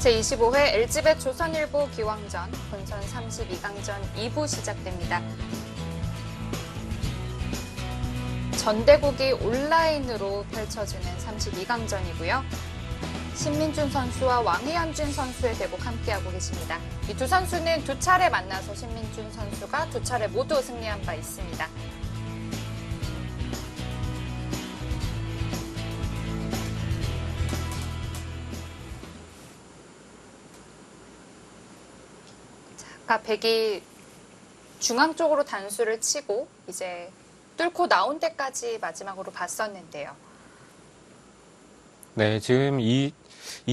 제25회 LG배 조선일보 기왕전 본선 32강전 2부 시작됩니다. 전대국이 온라인으로 펼쳐지는 32강전이고요. 신민준 선수와 왕희현준 선수의 대국 함께하고 계십니다. 이 두 선수는 두 차례 만나서 신민준 선수가 두 차례 모두 승리한 바 있습니다. 아까 백이 중앙 쪽으로 단수를 치고 이제 뚫고 나온 데까지 마지막으로 봤었는데요. 네, 지금 이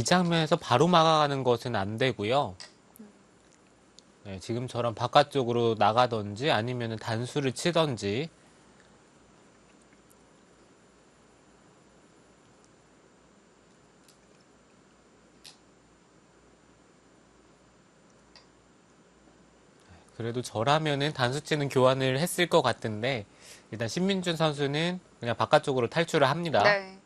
장면에서 바로 막아가는 것은 안 되고요. 네, 지금처럼 바깥쪽으로 나가든지 아니면 단수를 치든지. 그래도 저라면은 단수 치는 교환을 했을 것 같은데 일단 신민준 선수는 그냥 바깥쪽으로 탈출을 합니다. 네.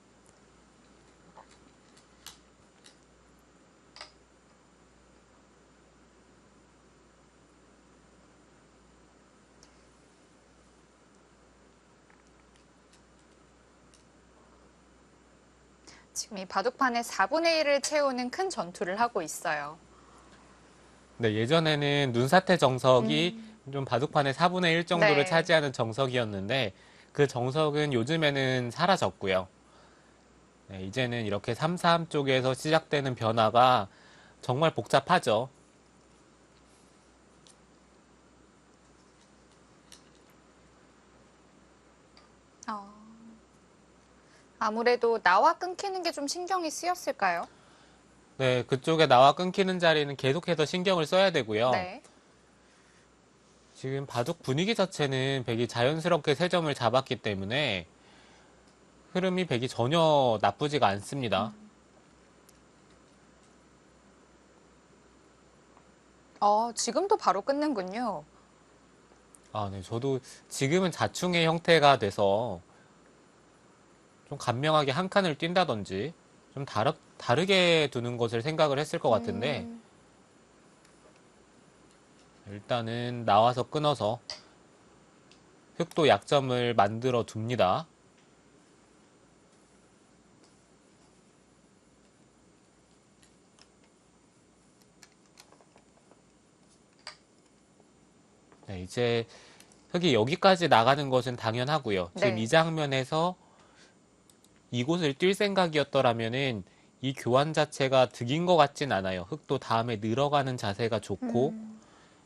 지금 이 바둑판의 4분의 1을 채우는 큰 전투를 하고 있어요. 네, 예전에는 눈사태 정석이 좀 바둑판의 4분의 1 정도를 네. 차지하는 정석이었는데 그 정석은 요즘에는 사라졌고요. 네, 이제는 이렇게 3-3 쪽에서 시작되는 변화가 정말 복잡하죠. 아무래도 나와 끊기는 게 좀 신경이 쓰였을까요? 네, 그쪽에 나와 끊기는 자리는 계속해서 신경을 써야 되고요. 네. 지금 바둑 분위기 자체는 백이 자연스럽게 세 점을 잡았기 때문에 흐름이 백이 전혀 나쁘지가 않습니다. 지금도 바로 끊는군요. 아, 네, 저도 지금은 자충의 형태가 돼서 좀 간명하게 한 칸을 뛴다든지 좀 다르게 두는 것을 생각을 했을 것 같은데 일단은 나와서 끊어서 흑도 약점을 만들어 둡니다. 네, 이제 흑이 여기까지 나가는 것은 당연하고요. 지금 네. 이 장면에서 이곳을 뛸 생각이었더라면은 이 교환 자체가 득인 것 같진 않아요. 흑도 다음에 늘어가는 자세가 좋고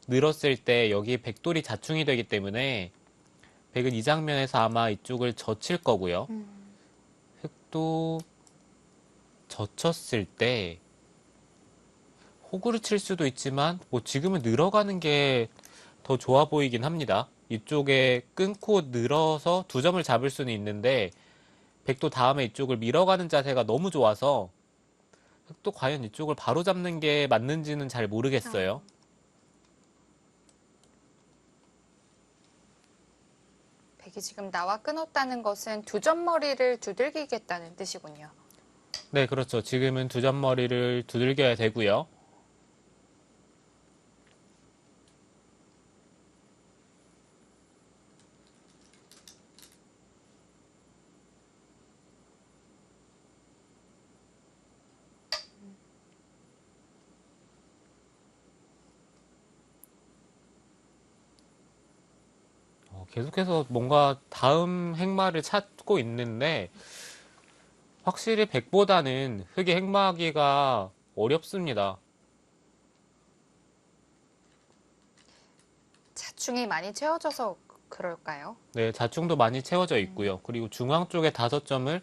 늘었을 때 여기에 백돌이 자충이 되기 때문에 백은 이 장면에서 아마 이쪽을 젖힐 거고요. 흑도 젖혔을 때 호구를 칠 수도 있지만 뭐 지금은 늘어가는 게 더 좋아 보이긴 합니다. 이쪽에 끊고 늘어서 두 점을 잡을 수는 있는데 백도 다음에 이쪽을 밀어가는 자세가 너무 좋아서 흑도 과연 이쪽을 바로 잡는 게 맞는지는 잘 모르겠어요. 백이 지금 나와 끊었다는 것은 두 점 머리를 두들기겠다는 뜻이군요. 네, 그렇죠. 지금은 두 점 머리를 두들겨야 되고요. 계속해서 뭔가 다음 행마를 찾고 있는데 확실히 백보다는 흑이 행마하기가 어렵습니다. 자충이 많이 채워져서 그럴까요? 네, 자충도 많이 채워져 있고요. 그리고 중앙 쪽에 5점을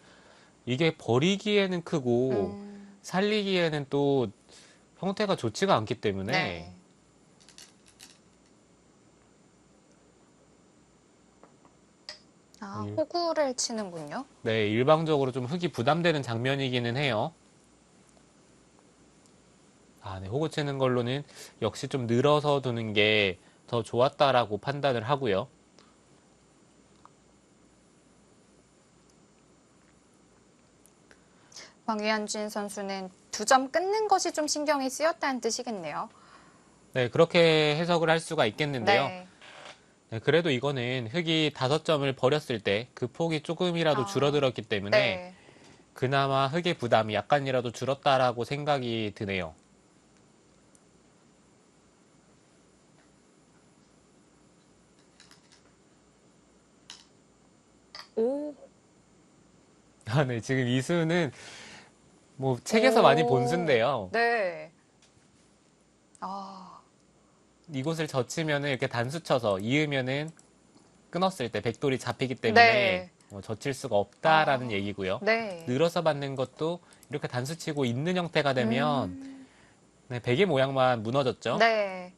이게 버리기에는 크고 살리기에는 또 형태가 좋지가 않기 때문에 네. 호구를 치는군요. 네, 일방적으로 좀 흑이 부담되는 장면이기는 해요. 아, 네, 호구 치는 걸로는 역시 좀 늘어서 두는 게 더 좋았다라고 판단을 하고요. 황희안진 선수는 2점 끊는 것이 좀 신경이 쓰였다는 뜻이겠네요. 네, 그렇게 해석을 할 수가 있겠는데요. 네. 네, 그래도 이거는 흑이 5점을 버렸을 때 그 폭이 조금이라도 아, 줄어들었기 때문에 네. 그나마 흑의 부담이 약간이라도 줄었다라고 생각이 드네요. 오. 아, 네, 지금 이 수는 뭐 책에서 많이 본 수인데요. 네. 아, 이곳을 젖히면은 이렇게 단수 쳐서 이으면은 끊었을 때 백돌이 잡히기 때문에 네. 젖힐 수가 없다라는 아, 얘기고요. 네. 늘어서 받는 것도 이렇게 단수 치고 있는 형태가 되면 음, 네, 백의 모양만 무너졌죠. 네.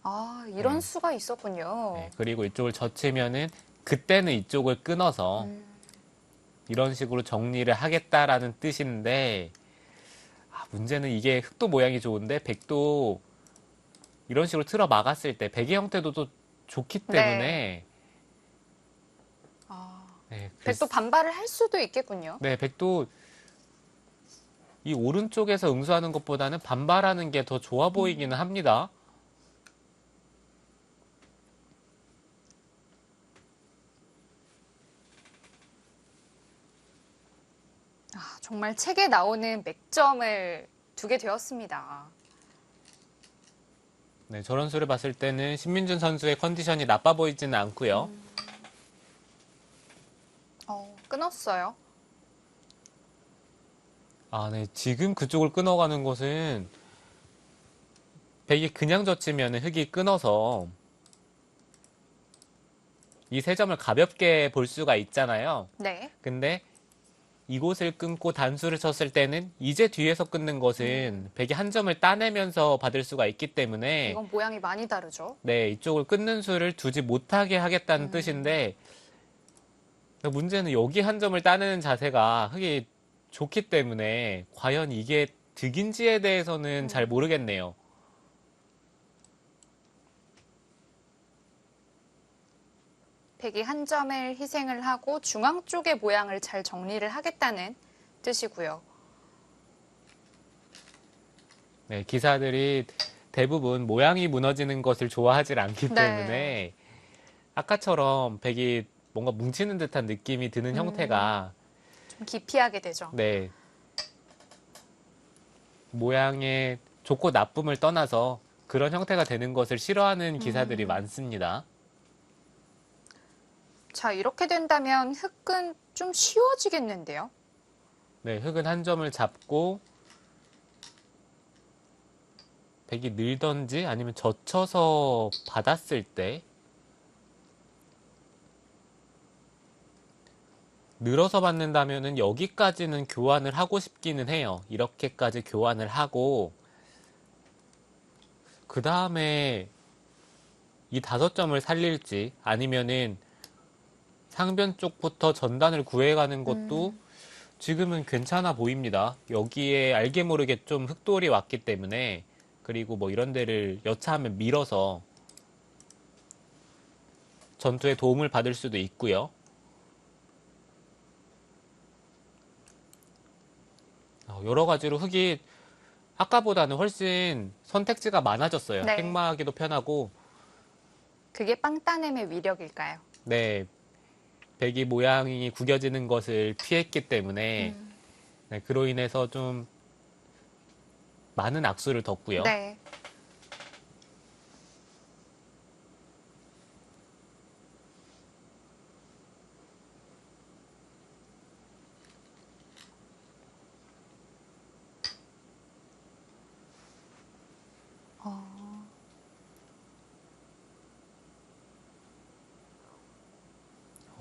아, 이런 네. 수가 있었군요. 네, 그리고 이쪽을 젖히면은 그때는 이쪽을 끊어서 음, 이런 식으로 정리를 하겠다라는 뜻인데 문제는 이게 흑도 모양이 좋은데 백도 이런 식으로 틀어 막았을 때 백의 형태도 또 좋기 때문에 아, 네, 백도 반발을 할 수도 있겠군요. 네, 백도 이 오른쪽에서 응수하는 것보다는 반발하는 게 더 좋아 보이기는 합니다. 아, 정말 책에 나오는 맥점을 두게 되었습니다. 네, 저런 수를 봤을 때는 신민준 선수의 컨디션이 나빠 보이지는 않고요. 끊었어요. 아, 네, 지금 그쪽을 끊어가는 것은 백이 그냥 젖히면 흑이 끊어서 이 세 점을 가볍게 볼 수가 있잖아요. 네. 근데 이곳을 끊고 단수를 쳤을 때는 이제 뒤에서 끊는 것은 백이 한 점을 따내면서 받을 수가 있기 때문에 이건 모양이 많이 다르죠. 네, 이쪽을 끊는 수를 두지 못하게 하겠다는 뜻인데 문제는 여기 한 점을 따내는 자세가 흑이 좋기 때문에 과연 이게 득인지에 대해서는 잘 모르겠네요. 백이 한 점을 희생을 하고 중앙 쪽의 모양을 잘 정리를 하겠다는 뜻이고요. 네, 기사들이 대부분 모양이 무너지는 것을 좋아하지 않기 네. 때문에 아까처럼 백이 뭔가 뭉치는 듯한 느낌이 드는 형태가 좀 기피하게 되죠. 네, 모양의 좋고 나쁨을 떠나서 그런 형태가 되는 것을 싫어하는 기사들이 많습니다. 자, 이렇게 된다면 흑은 좀 쉬워지겠는데요. 네, 흑은 한 점을 잡고 백이 늘던지 아니면 젖혀서 받았을 때 늘어서 받는다면은 여기까지는 교환을 하고 싶기는 해요. 이렇게까지 교환을 하고 그 다음에 이 5점을 살릴지 아니면은 상변 쪽부터 전단을 구해가는 것도 지금은 괜찮아 보입니다. 여기에 알게 모르게 좀 흑돌이 왔기 때문에 그리고 뭐 이런 데를 여차하면 밀어서 전투에 도움을 받을 수도 있고요. 여러 가지로 흑이 아까보다는 훨씬 선택지가 많아졌어요. 네. 행마하기도 편하고 그게 빵따냄의 위력일까요? 네, 백이 모양이 구겨지는 것을 피했기 때문에 네, 그로 인해서 좀 많은 악수를 뒀고요. 네.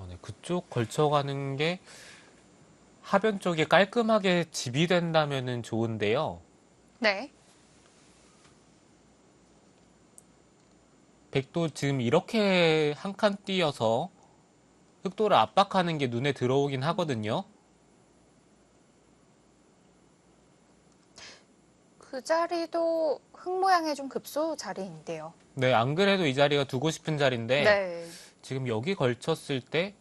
네, 그쪽 걸쳐가는 게 하변 쪽이 깔끔하게 집이 된다면 좋은데요. 네. 백도 지금 이렇게 한 칸 띄어서 흑도를 압박하는 게 눈에 들어오긴 하거든요. 그 자리도 흙 모양의 좀 급소 자리인데요. 네, 안 그래도 이 자리가 두고 싶은 자리인데 네. 지금 여기 걸쳤을 때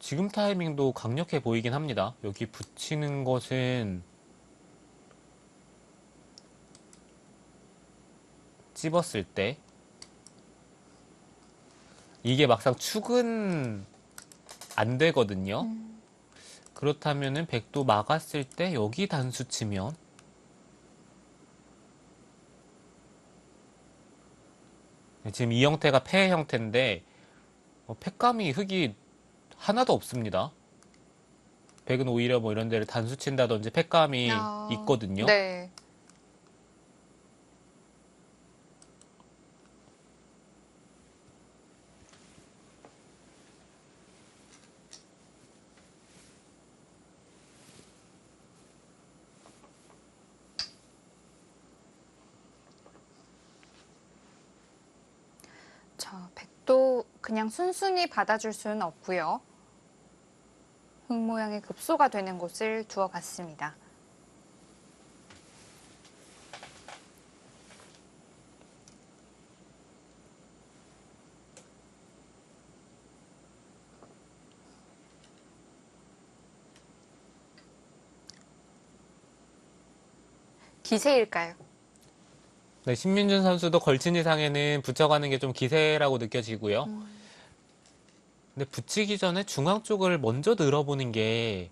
지금 타이밍도 강력해 보이긴 합니다. 여기 붙이는 것은 찝었을 때 이게 막상 축은 안 되거든요. 그렇다면은 백도 막았을 때 여기 단수 치면 지금 이 형태가 패 형태인데 패감이 흙이 하나도 없습니다. 백은 오히려 뭐 이런 데를 단수 친다든지 패감이 있거든요. 네. 자, 백도 그냥 순순히 받아줄 수는 없고요. 흙 모양의 급소가 되는 곳을 두어봤습니다. 기세일까요? 네, 신민준 선수도 걸친 이상에는 붙여가는 게 좀 기세라고 느껴지고요. 근데 붙이기 전에 중앙 쪽을 먼저 늘어보는 게,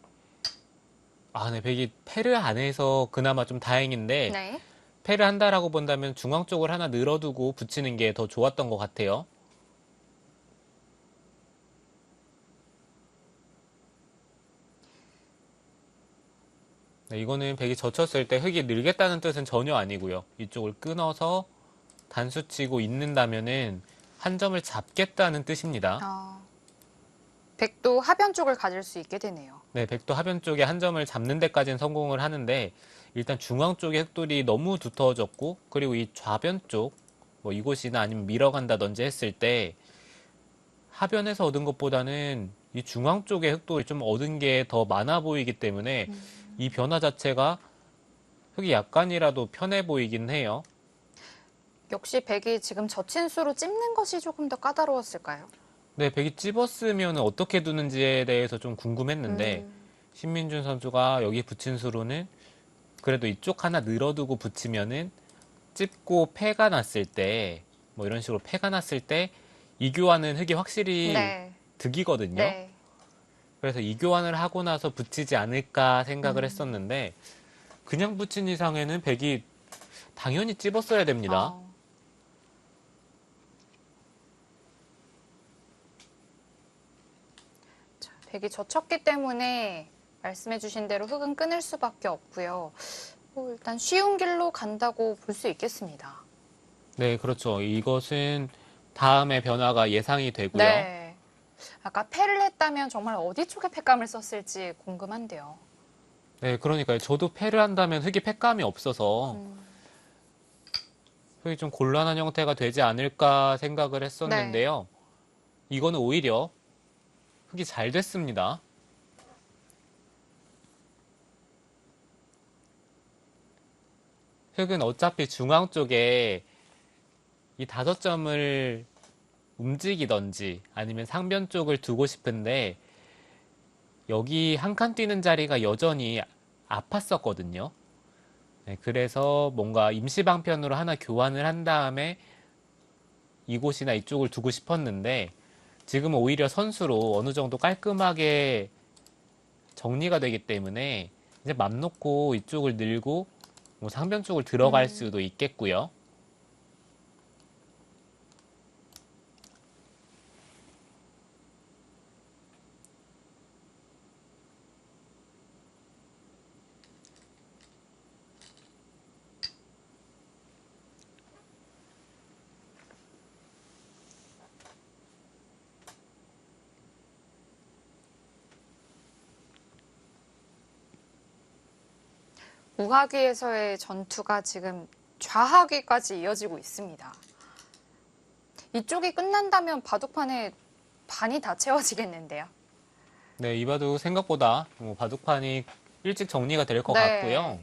네, 백이 패를 안 해서 그나마 좀 다행인데, 네. 패를 한다라고 본다면 중앙 쪽을 하나 늘어두고 붙이는 게 더 좋았던 것 같아요. 네, 이거는 백이 젖혔을 때 흙이 늘겠다는 뜻은 전혀 아니고요. 이쪽을 끊어서 단수 치고 있는다면은 한 점을 잡겠다는 뜻입니다. 백도 하변 쪽을 가질 수 있게 되네요. 네, 백도 하변 쪽에 한 점을 잡는 데까지는 성공을 하는데 일단 중앙 쪽의 흙돌이 너무 두터워졌고 그리고 이 좌변 쪽, 뭐 이곳이나 아니면 밀어간다든지 했을 때 하변에서 얻은 것보다는 이 중앙 쪽의 흙돌이 좀 얻은 게 더 많아 보이기 때문에 이 변화 자체가 흙이 약간이라도 편해 보이긴 해요. 역시 백이 지금 젖힌 수로 찝는 것이 조금 더 까다로웠을까요? 네, 백이 찝었으면 어떻게 두는지에 대해서 좀 궁금했는데 신민준 선수가 여기 붙인 수로는 그래도 이쪽 하나 늘어두고 붙이면은 찝고 패가 났을 때 뭐 이런 식으로 패가 났을 때 이교환은 흙이 확실히 네. 득이거든요. 네. 그래서 이교환을 하고 나서 붙이지 않을까 생각을 했었는데 그냥 붙인 이상에는 백이 당연히 찝었어야 됩니다. 자, 백이 젖혔기 때문에 말씀해주신 대로 흙은 끊을 수밖에 없고요. 일단 쉬운 길로 간다고 볼 수 있겠습니다. 네, 그렇죠. 이것은 다음에 변화가 예상이 되고요. 네. 아까 패를 했다면 정말 어디 쪽에 패감을 썼을지 궁금한데요. 네, 그러니까요. 저도 패를 한다면 흙이 패감이 없어서 흙이 좀 곤란한 형태가 되지 않을까 생각을 했었는데요. 이거는 오히려 흙이 잘 됐습니다. 흙은 어차피 중앙 쪽에 이 5점을 움직이던지 아니면 상변 쪽을 두고 싶은데 여기 한 칸 뛰는 자리가 여전히 아팠었거든요. 네, 그래서 뭔가 임시 방편으로 하나 교환을 한 다음에 이곳이나 이쪽을 두고 싶었는데 지금은 오히려 선수로 어느 정도 깔끔하게 정리가 되기 때문에 이제 맘 놓고 이쪽을 늘고 뭐 상변 쪽을 들어갈 수도 있겠고요. 우하기에서의 전투가 지금 좌하기까지 이어지고 있습니다. 이쪽이 끝난다면 바둑판에 반이 다 채워지겠는데요. 네, 이 바둑 생각보다 뭐 바둑판이 일찍 정리가 될 것 같고요.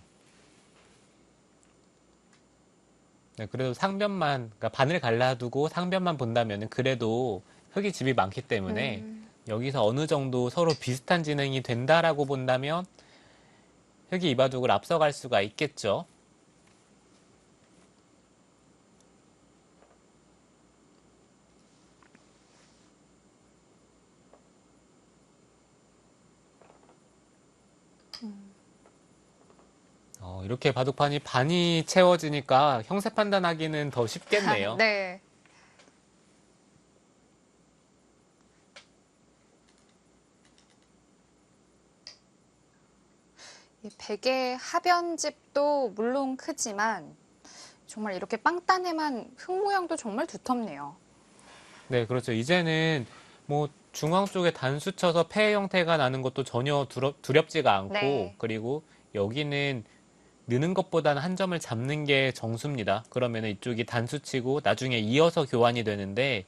네, 그래도 상변만, 그러니까 반을 갈라두고 상변만 본다면은 그래도 흙이 집이 많기 때문에 여기서 어느 정도 서로 비슷한 진행이 된다라고 본다면 흑이 이 바둑을 앞서갈 수가 있겠죠. 이렇게 바둑판이 반이 채워지니까 형세 판단하기는 더 쉽겠네요. 네. 이 베개 하변집도 물론 크지만 정말 이렇게 빵따내만 흙 모양도 정말 두텁네요. 네, 그렇죠. 이제는 뭐 중앙 쪽에 단수 쳐서 폐 형태가 나는 것도 전혀 두렵지가 않고, 네. 그리고 여기는 느는 것보다는 한 점을 잡는 게 정수입니다. 그러면 이쪽이 단수 치고 나중에 이어서 교환이 되는데,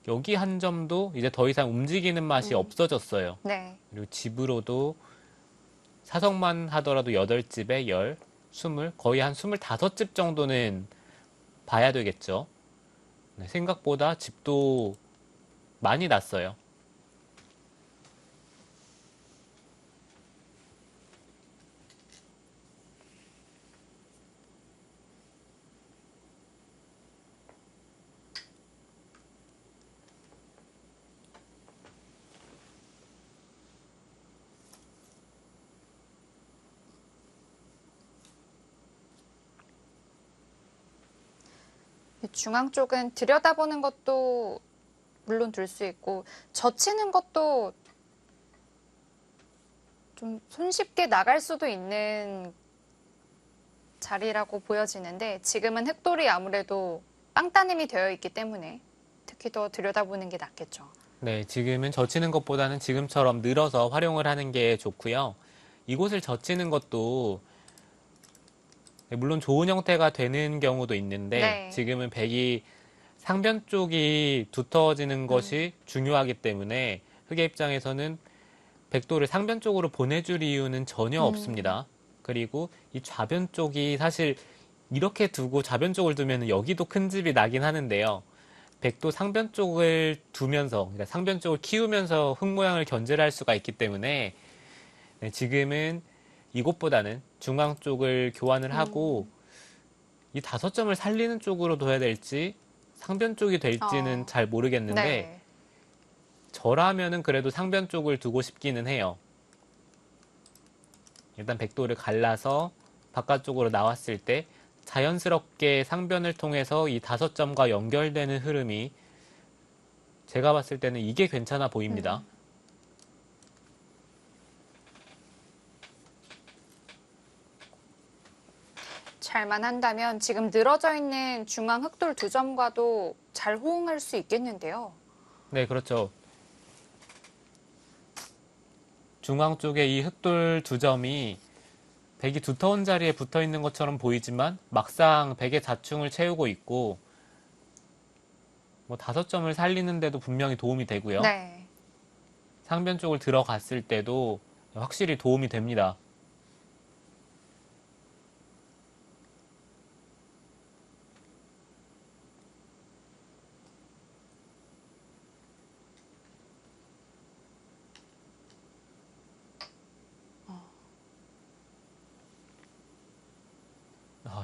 여기 한 점도 이제 더 이상 움직이는 맛이 없어졌어요. 네. 그리고 집으로도 사성만 하더라도 8집에 10, 20, 거의 한 25집 정도는 봐야 되겠죠. 네, 생각보다 집도 많이 났어요. 중앙 쪽은 들여다보는 것도 물론 둘 수 있고 젖히는 것도 좀 손쉽게 나갈 수도 있는 자리라고 보여지는데 지금은 흑돌이 아무래도 빵따님이 되어 있기 때문에 특히 더 들여다보는 게 낫겠죠. 네, 지금은 젖히는 것보다는 지금처럼 늘어서 활용을 하는 게 좋고요. 이곳을 젖히는 것도 물론 좋은 형태가 되는 경우도 있는데 네. 지금은 백이 상변 쪽이 두터워지는 것이 중요하기 때문에 흑의 입장에서는 백도를 상변 쪽으로 보내줄 이유는 전혀 없습니다. 그리고 이 좌변 쪽이 사실 이렇게 두고 좌변 쪽을 두면 여기도 큰 집이 나긴 하는데요. 백도 상변 쪽을 두면서, 그러니까 상변 쪽을 키우면서 흙 모양을 견제할 수가 있기 때문에 네, 지금은 이곳보다는 중앙 쪽을 교환을 하고 이 5점을 살리는 쪽으로 둬야 될지 상변 쪽이 될지는 잘 모르겠는데 네. 저라면은 그래도 상변 쪽을 두고 싶기는 해요. 일단 백도를 갈라서 바깥쪽으로 나왔을 때 자연스럽게 상변을 통해서 이 5점과 연결되는 흐름이 제가 봤을 때는 이게 괜찮아 보입니다. 잘만 한다면 지금 늘어져 있는 중앙 흑돌 2점과도 잘 호응할 수 있겠는데요. 네, 그렇죠. 중앙 쪽에 이 흑돌 2점이 백이 두터운 자리에 붙어 있는 것처럼 보이지만 막상 백의 자충을 채우고 있고 뭐 5점을 살리는데도 분명히 도움이 되고요. 네. 상변 쪽을 들어갔을 때도 확실히 도움이 됩니다.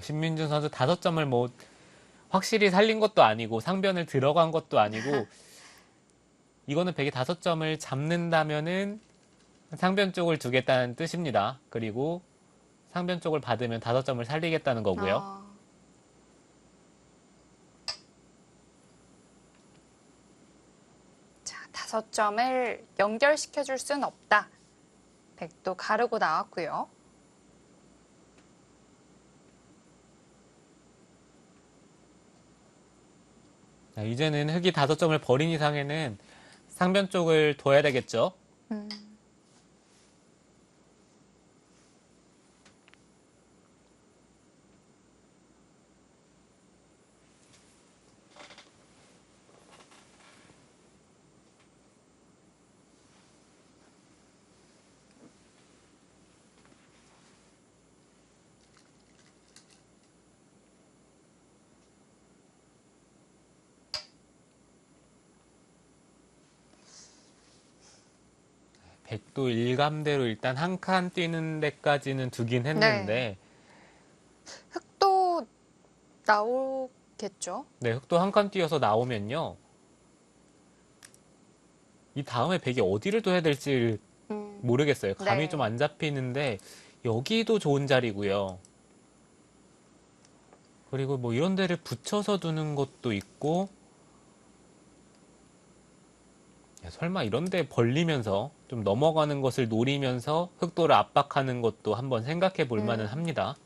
신민준 선수 5점을 뭐 확실히 살린 것도 아니고 상변을 들어간 것도 아니고 이거는 백이 5점을 잡는다면은 상변 쪽을 두겠다는 뜻입니다. 그리고 상변 쪽을 받으면 5점을 살리겠다는 거고요. 자, 5점을 연결시켜 줄 수는 없다. 백도 가르고 나왔고요. 이제는 흑이 5점을 버린 이상에는 상변 쪽을 둬야 되겠죠. 백도 일감대로 일단 한 칸 뛰는 데까지는 두긴 했는데 흑도 나오겠죠? 네, 흑도 한 칸 뛰어서 나오면요. 이 다음에 백이 어디를 둬야 될지 모르겠어요. 감이 네. 좀 안 잡히는데 여기도 좋은 자리고요. 그리고 뭐 이런 데를 붙여서 두는 것도 있고 야, 설마 이런 데 벌리면서 좀 넘어가는 것을 노리면서 흑도를 압박하는 것도 한번 생각해 볼 만은 합니다.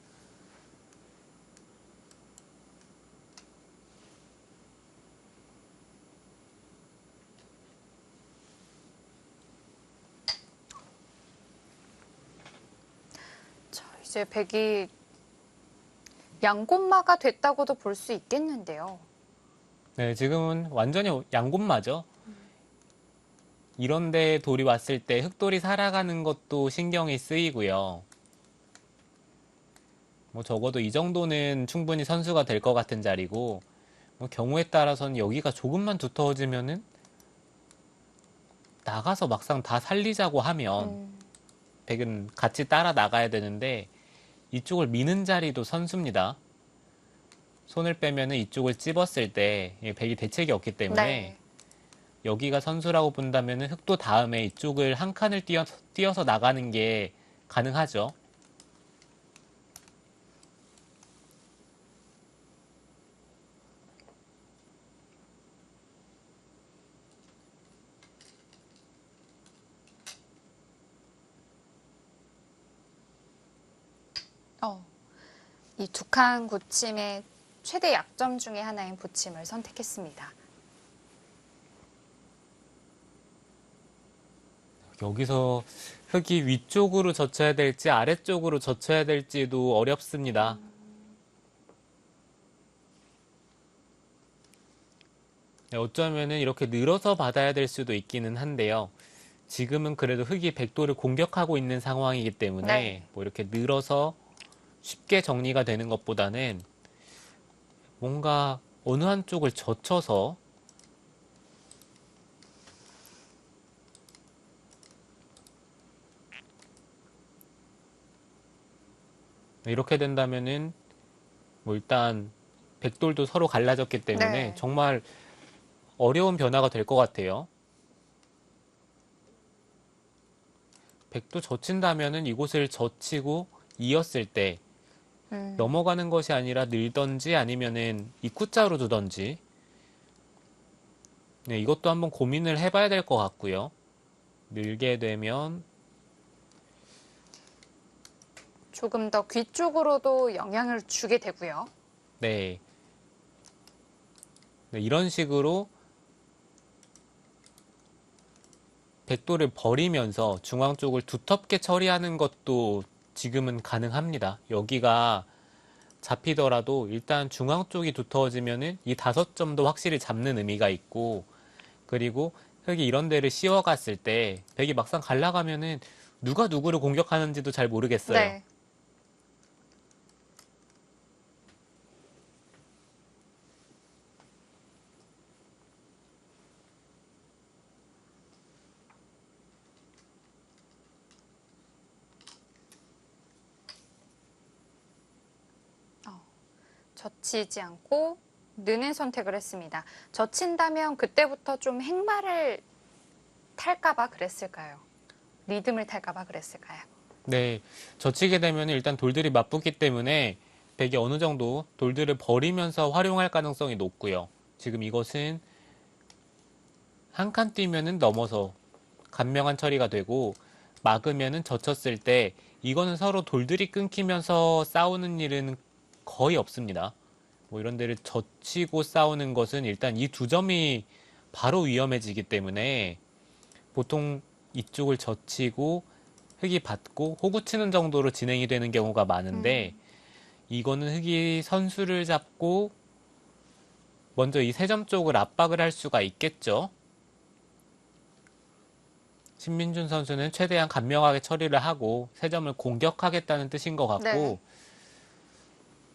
자, 이제 백이 양곤마가 됐다고도 볼 수 있겠는데요. 네, 지금은 완전히 양곤마죠. 이런 데 돌이 왔을 때 흑돌이 살아가는 것도 신경이 쓰이고요. 뭐 적어도 이 정도는 충분히 선수가 될 것 같은 자리고 뭐 경우에 따라서는 여기가 조금만 두터워지면은 나가서 막상 다 살리자고 하면 백은 같이 따라 나가야 되는데 이쪽을 미는 자리도 선수입니다. 손을 빼면은 이쪽을 찝었을 때 백이 대책이 없기 때문에 네. 여기가 선수라고 본다면은 흑도 다음에 이쪽을 한 칸을 뛰어서 나가는 게 가능하죠. 이 두 칸 굳힘의 최대 약점 중에 하나인 붙임을 선택했습니다. 여기서 흙이 위쪽으로 젖혀야 될지 아래쪽으로 젖혀야 될지도 어렵습니다. 네, 어쩌면은 이렇게 늘어서 받아야 될 수도 있기는 한데요. 지금은 그래도 흙이 백도를 공격하고 있는 상황이기 때문에 네. 뭐 이렇게 늘어서 쉽게 정리가 되는 것보다는 뭔가 어느 한쪽을 젖혀서 이렇게 된다면은 뭐 일단 백돌도 서로 갈라졌기 때문에 네. 정말 어려운 변화가 될 것 같아요. 백도 젖힌다면은 이곳을 젖히고 이었을 때 넘어가는 것이 아니라 늘던지 아니면은 입구자로 두던지 네, 이것도 한번 고민을 해봐야 될 것 같고요. 늘게 되면 조금 더 귀 쪽으로도 영향을 주게 되고요. 네, 네, 이런 식으로 백도를 버리면서 중앙 쪽을 두텁게 처리하는 것도 지금은 가능합니다. 여기가 잡히더라도 일단 중앙 쪽이 두터워지면은 이 5점도 확실히 잡는 의미가 있고 그리고 흙이 이런 데를 씌워갔을 때 백이 막상 갈라가면은 누가 누구를 공격하는지도 잘 모르겠어요. 네. 젖히지 않고 느는 선택을 했습니다. 젖힌다면 그때부터 좀 행마를 탈까봐 그랬을까요? 리듬을 탈까봐 그랬을까요? 네, 젖히게 되면 일단 돌들이 맞붙기 때문에 백이 어느 정도 돌들을 버리면서 활용할 가능성이 높고요. 지금 이것은 한 칸 뛰면은 넘어서 간명한 처리가 되고 막으면은 젖혔을 때 이거는 서로 돌들이 끊기면서 싸우는 일은 거의 없습니다. 뭐 이런 데를 젖히고 싸우는 것은 일단 이 두 점이 바로 위험해지기 때문에 보통 이쪽을 젖히고 흙이 받고 호구 치는 정도로 진행이 되는 경우가 많은데 이거는 흙이 선수를 잡고 먼저 이 세 점 쪽을 압박을 할 수가 있겠죠. 신민준 선수는 최대한 간명하게 처리를 하고 세 점을 공격하겠다는 뜻인 것 같고 네.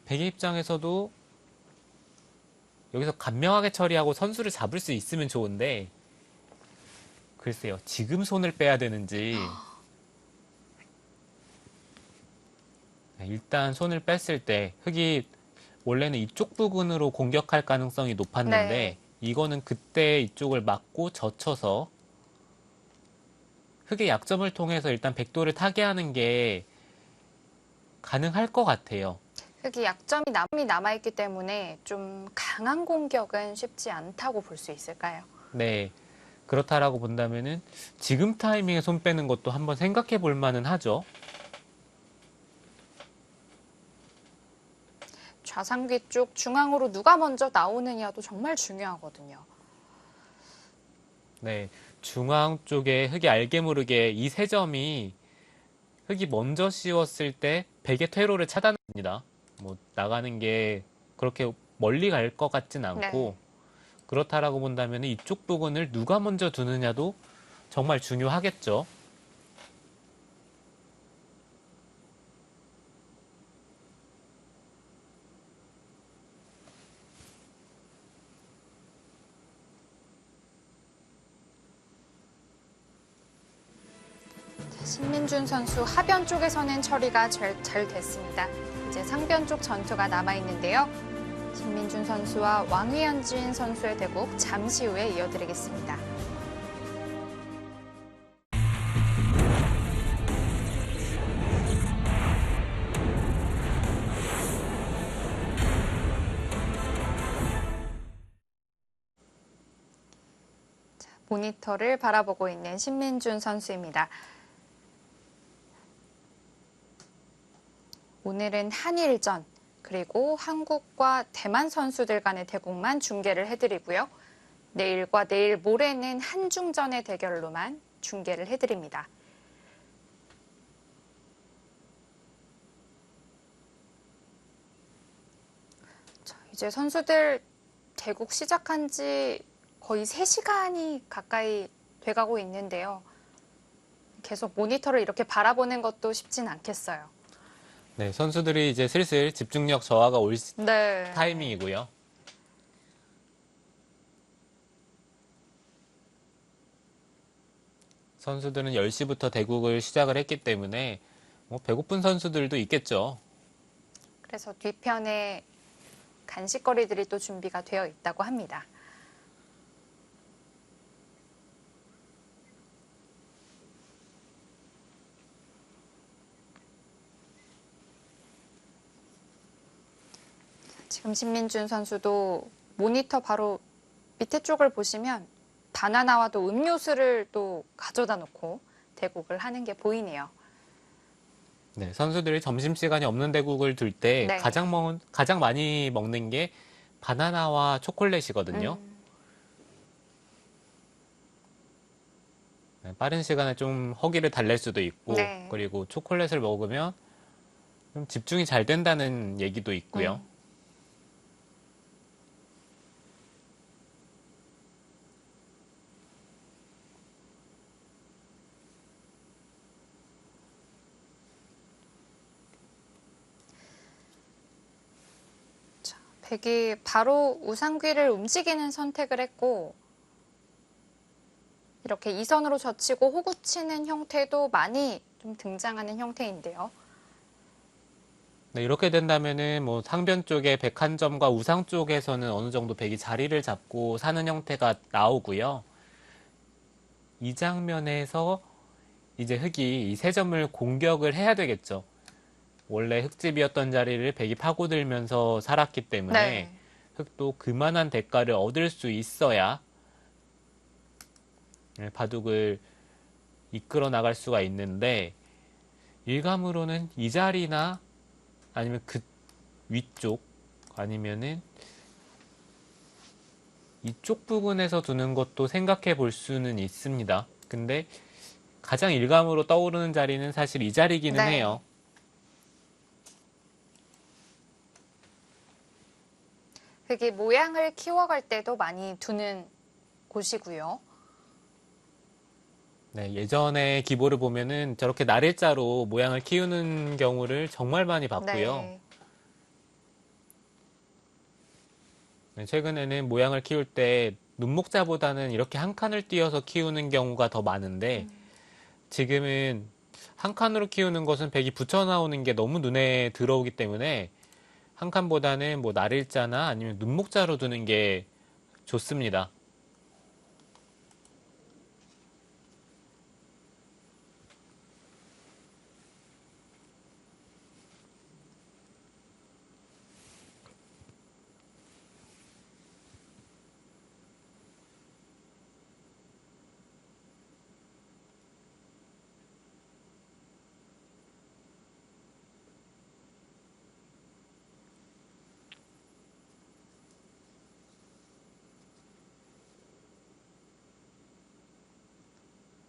백의 입장에서도 여기서 간명하게 처리하고 선수를 잡을 수 있으면 좋은데 글쎄요, 지금 손을 빼야 되는지. 네, 일단 손을 뺐을 때 흙이 원래는 이쪽 부근으로 공격할 가능성이 높았는데 네. 이거는 그때 이쪽을 막고 젖혀서 흙의 약점을 통해서 일단 백도를 타게 하는 게 가능할 것 같아요. 흙이 약점이 남아있기 때문에 좀 강한 공격은 쉽지 않다고 볼 수 있을까요? 네, 그렇다라고 본다면은 지금 타이밍에 손 빼는 것도 한번 생각해 볼 만은 하죠. 좌상귀 쪽 중앙으로 누가 먼저 나오느냐도 정말 중요하거든요. 네, 중앙 쪽에 흙이 알게 모르게 이 세 점이 흙이 먼저 씌웠을 때 백의 퇴로를 차단합니다. 뭐 나가는 게 그렇게 멀리 갈 것 같진 네. 않고 그렇다라고 본다면 이쪽 부분을 누가 먼저 두느냐도 정말 중요하겠죠. 신민준 선수 하변 쪽에서는 처리가 잘 됐습니다. 이제 상변 쪽 전투가 남아있는데요. 신민준 선수와 왕휘현진 선수의 대국 잠시 후에 이어드리겠습니다. 모니터를 바라보고 있는 신민준 선수입니다. 오늘은 한일전 그리고 한국과 대만 선수들 간의 대국만 중계를 해드리고요. 내일과 내일 모레는 한중전의 대결로만 중계를 해드립니다. 자, 이제 선수들 대국 시작한 지 거의 3시간이 가까이 돼가고 있는데요. 계속 모니터를 이렇게 바라보는 것도 쉽진 않겠어요. 네, 선수들이 이제 슬슬 집중력 저하가 올 네. 타이밍이고요. 선수들은 10시부터 대국을 시작을 했기 때문에 뭐 배고픈 선수들도 있겠죠. 그래서 뒤편에 간식거리들이 또 준비가 되어 있다고 합니다. 지금 신민준 선수도 모니터 바로 밑에 쪽을 보시면 바나나와 또 음료수를 또 가져다 놓고 대국을 하는 게 보이네요. 네, 선수들이 점심시간이 없는 대국을 둘 때 네. 가장 많이 먹는 게 바나나와 초콜릿이거든요. 네, 빠른 시간에 좀 허기를 달랠 수도 있고, 네. 그리고 초콜릿을 먹으면 좀 집중이 잘 된다는 얘기도 있고요. 백이 바로 우상귀를 움직이는 선택을 했고 이렇게 이선으로 젖히고 호구치는 형태도 많이 좀 등장하는 형태인데요. 네, 이렇게 된다면은 뭐 상변 쪽에 백 한 점과 우상 쪽에서는 어느 정도 백이 자리를 잡고 사는 형태가 나오고요. 이 장면에서 이제 흑이 이 세 점을 공격을 해야 되겠죠. 원래 흙집이었던 자리를 백이 파고들면서 살았기 때문에 네. 흙도 그만한 대가를 얻을 수 있어야 바둑을 이끌어 나갈 수가 있는데 일감으로는 이 자리나 아니면 그 위쪽 아니면은 이쪽 부분에서 두는 것도 생각해 볼 수는 있습니다. 근데 가장 일감으로 떠오르는 자리는 사실 이 자리기는 네. 해요. 흙이 모양을 키워갈 때도 많이 두는 곳이고요. 네, 예전에 기보를 보면은 저렇게 날일자로 모양을 키우는 경우를 정말 많이 봤고요. 네. 네, 최근에는 모양을 키울 때 눈목자보다는 이렇게 한 칸을 띄어서 키우는 경우가 더 많은데 지금은 한 칸으로 키우는 것은 백이 붙여 나오는 게 너무 눈에 들어오기 때문에 한 칸보다는 뭐 날일자나 아니면 눈목자로 두는 게 좋습니다.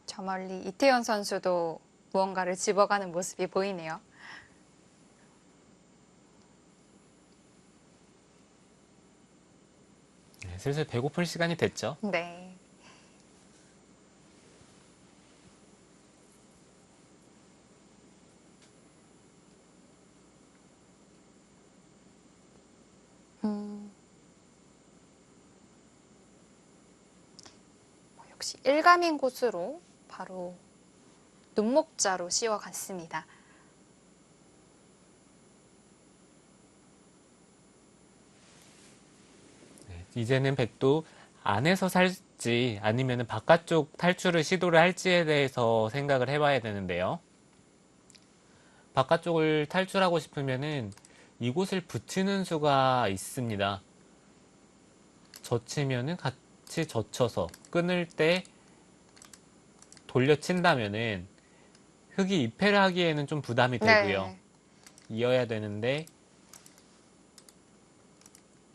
저 멀리 이태현 선수도 무언가를 집어가는 모습이 보이네요. 네, 슬슬 배고플 시간이 됐죠. 네. 역시 일감인 곳으로 바로 눈목자로 씌워갔습니다. 이제는 백도 안에서 살지 아니면 바깥쪽 탈출을 시도를 할지에 대해서 생각을 해봐야 되는데요. 바깥쪽을 탈출하고 싶으면은 이곳을 붙이는 수가 있습니다. 젖히면은 같이 젖혀서 끊을 때 돌려친다면은 흙이 입회를 하기에는 좀 부담이 되고요. 네. 이어야 되는데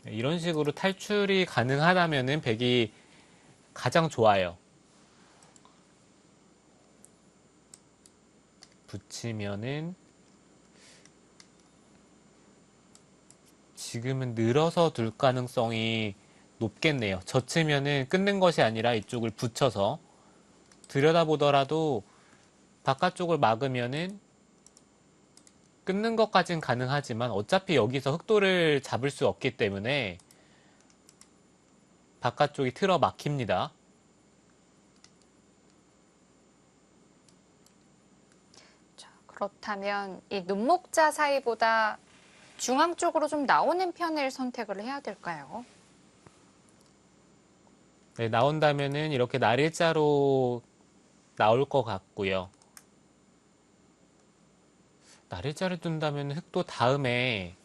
이런 식으로 탈출이 가능하다면은 백이 가장 좋아요. 붙이면은 지금은 늘어서 둘 가능성이 높겠네요. 젖히면은 끊는 것이 아니라 이쪽을 붙여서 들여다보더라도 바깥쪽을 막으면은 끊는 것까진 가능하지만 어차피 여기서 흑도를 잡을 수 없기 때문에 바깥쪽이 틀어 막힙니다. 자, 그렇다면 이 눈목자 사이보다 중앙 쪽으로 좀 나오는 편을 선택을 해야 될까요? 네, 나온다면은 이렇게 날일자로 나올 것 같고요. 날일자를 둔다면 흑도 다음에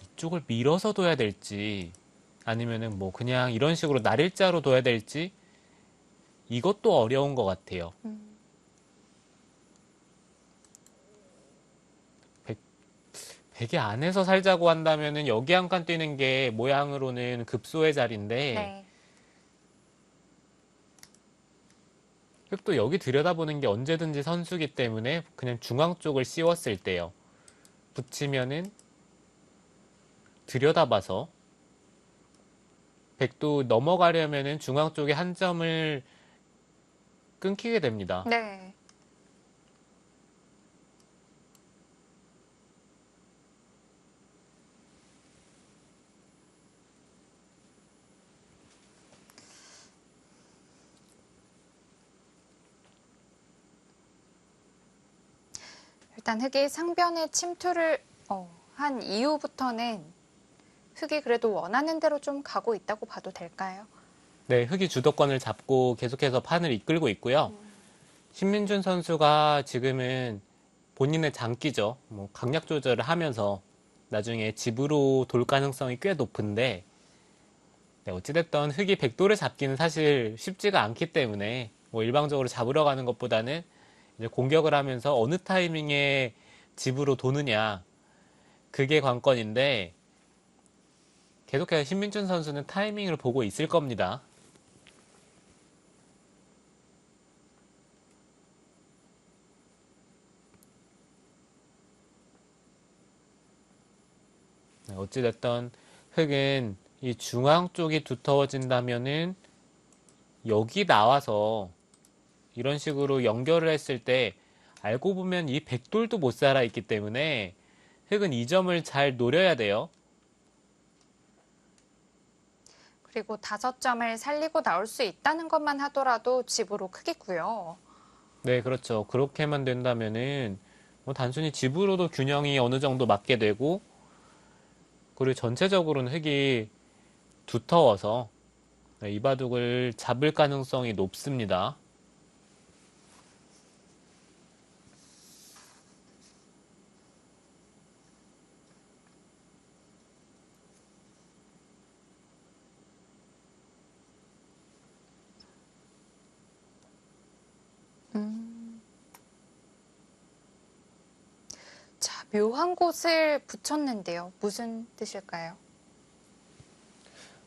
이쪽을 밀어서 둬야 될지 아니면은 뭐 그냥 이런 식으로 날일자로 둬야 될지 이것도 어려운 것 같아요. 백이 안에서 살자고 한다면은 여기 한 칸 뛰는 게 모양으로는 급소의 자리인데 네. 흑도 여기 들여다보는 게 언제든지 선수기 때문에 그냥 중앙 쪽을 씌웠을 때요. 붙이면은 들여다봐서 백도 넘어가려면은 중앙 쪽에 한 점을 끊기게 됩니다. 네. 일단 흑이 상변에 침투를 한 이후부터는 흑이 그래도 원하는 대로 좀 가고 있다고 봐도 될까요? 네, 흑이 주도권을 잡고 계속해서 판을 이끌고 있고요. 신민준 선수가 지금은 본인의 장기죠. 뭐 강약 조절을 하면서 나중에 집으로 돌 가능성이 꽤 높은데 네, 어찌됐든 흑이 백도를 잡기는 사실 쉽지가 않기 때문에 뭐 일방적으로 잡으러 가는 것보다는 이제 공격을 하면서 어느 타이밍에 집으로 도느냐 그게 관건인데 계속해서 신민준 선수는 타이밍을 보고 있을 겁니다. 네, 어찌됐든 흑은 이 중앙 쪽이 두터워진다면은 여기 나와서 이런 식으로 연결을 했을 때 알고 보면 이 백돌도 못 살아 있기 때문에 흑은 이 점을 잘 노려야 돼요. 그리고 5점을 살리고 나올 수 있다는 것만 하더라도 집으로 크겠고요. 네, 그렇죠. 그렇게만 된다면은 뭐 단순히 집으로도 균형이 어느 정도 맞게 되고, 그리고 전체적으로는 흙이 두터워서 네, 이 바둑을 잡을 가능성이 높습니다. 자, 묘한 곳을 붙였는데요. 무슨 뜻일까요?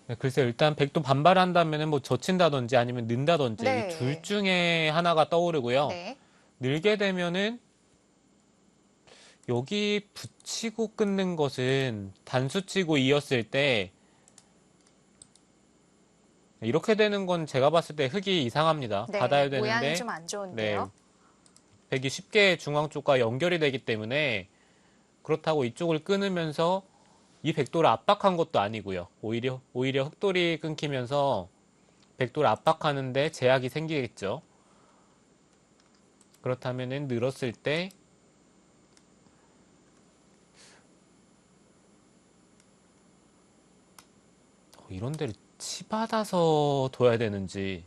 네, 글쎄요. 일단 백도 반발한다면은 뭐 젖힌다든지 아니면 는다든지 이 둘 네. 중에 하나가 떠오르고요. 네. 늘게 되면은 여기 붙이고 끊는 것은 단수치고 이었을 때 이렇게 되는 건 제가 봤을 때 흙이 이상합니다. 네. 받아야 모양이 되는데 좀 안 네, 좋은데요. 백이 쉽게 중앙 쪽과 연결이 되기 때문에 그렇다고 이쪽을 끊으면서 이 백도를 압박한 것도 아니고요. 오히려 흑돌이 끊기면서 백도를 압박하는데 제약이 생기겠죠. 그렇다면은 늘었을 때 이런 데를 치받아서 둬야 되는지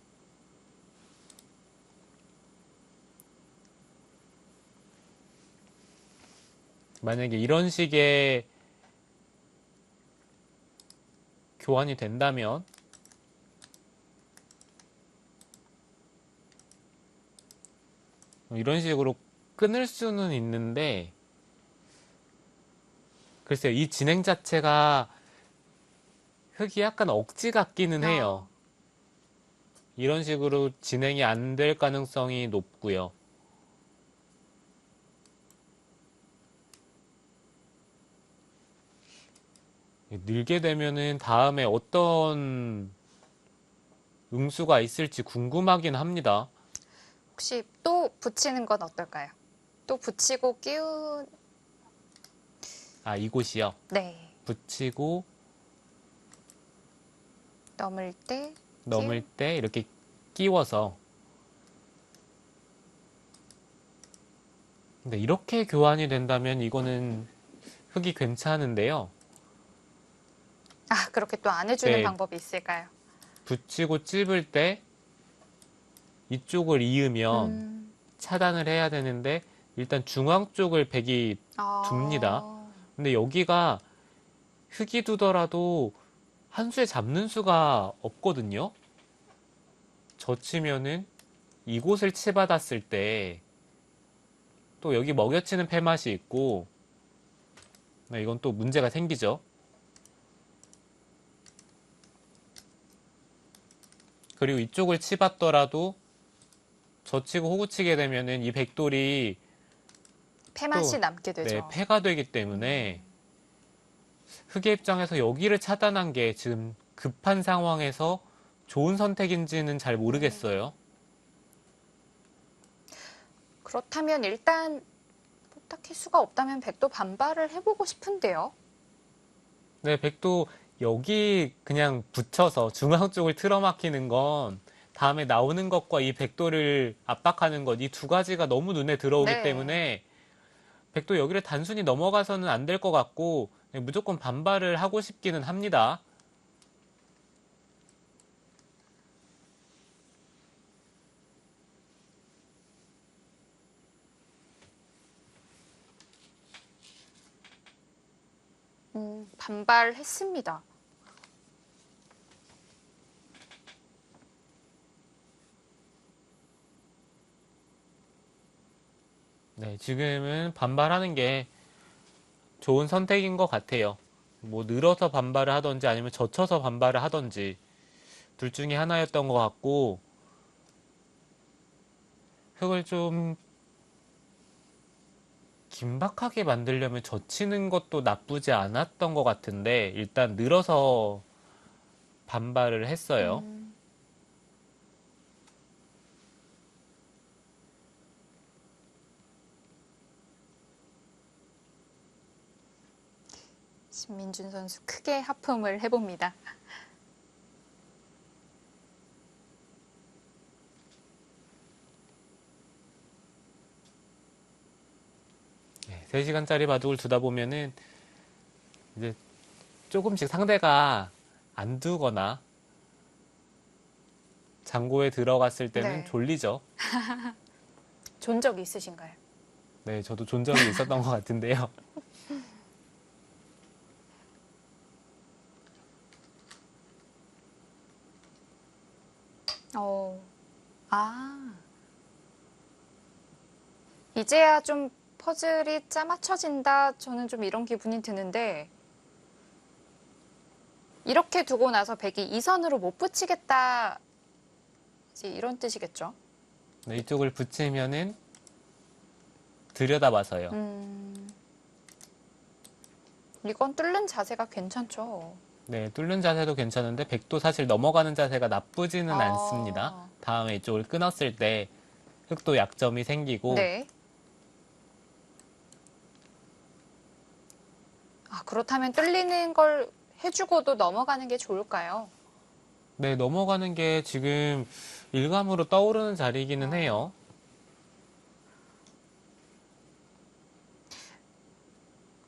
만약에 이런 식의 교환이 된다면 이런 식으로 끊을 수는 있는데 글쎄요. 이 진행 자체가 흙이 약간 억지 같기는 어, 해요. 이런 식으로 진행이 안 될 가능성이 높고요. 늘게 되면은 다음에 어떤 응수가 있을지 궁금하긴 합니다. 혹시 또 붙이는 건 어떨까요? 또 붙이고 아, 이곳이요. 네. 붙이고 넘을 때 넘을 때 이렇게 끼워서. 근데 이렇게 교환이 된다면 이거는 흙이 괜찮은데요. 아, 그렇게 또 안 해주는 네, 방법이 있을까요? 붙이고 찝을 때 이쪽을 이으면 음, 차단을 해야 되는데 일단 중앙 쪽을 백이 둡니다. 어, 근데 여기가 흙이 두더라도 한 수에 잡는 수가 없거든요. 젖히면은 이곳을 치받았을 때 또 여기 먹여치는 패맛이 있고 네, 이건 또 문제가 생기죠. 그리고 이쪽을 치받더라도 젖히고 호구치게 되면은 이 백돌이 폐맛이 또 남게 네, 되죠. 패가 되기 때문에 흑의 입장에서 여기를 차단한 게 지금 급한 상황에서 좋은 선택인지는 잘 모르겠어요. 그렇다면 일단 뭐 딱히 수가 없다면 백도 반발을 해보고 싶은데요. 네, 백도 여기 그냥 붙여서 중앙 쪽을 틀어막히는 건 다음에 나오는 것과 이 백도를 압박하는 것, 이 두 가지가 너무 눈에 들어오기 네. 때문에 백도 여기를 단순히 넘어가서는 안 될 것 같고 네, 무조건 반발을 하고 싶기는 합니다. 반발했습니다. 네, 지금은 반발하는 게 좋은 선택인 것 같아요. 뭐 늘어서 반발을 하던지 아니면 젖혀서 반발을 하던지 둘 중에 하나였던 것 같고 흙을 좀 긴박하게 만들려면 젖히는 것도 나쁘지 않았던 것 같은데 일단 늘어서 반발을 했어요. 신민준 선수 크게 하품을 해봅니다. 3시간짜리 바둑을 두다 보면은 이제 조금씩 상대가 안 두거나 장고에 들어갔을 때는 네. 졸리죠. 존 적 있으신가요? 네, 저도 존 적이 있었던 것 같은데요. 어, 아, 이제야 좀 퍼즐이 짜맞춰진다. 저는 좀 이런 기분이 드는데, 이렇게 두고 나서 백이 이 선으로 못 붙이겠다. 이제 이런 뜻이겠죠? 네, 이쪽을 붙이면은 들여다봐서요. 이건 뚫는 자세가 괜찮죠? 네, 뚫는 자세도 괜찮은데 백도 사실 넘어가는 자세가 나쁘지는 아. 않습니다. 다음에 이쪽을 끊었을 때 흑도 약점이 생기고 네. 아, 그렇다면 뚫리는 걸 해주고도 넘어가는 게 좋을까요? 네, 넘어가는 게 지금 일감으로 떠오르는 자리이기는 해요.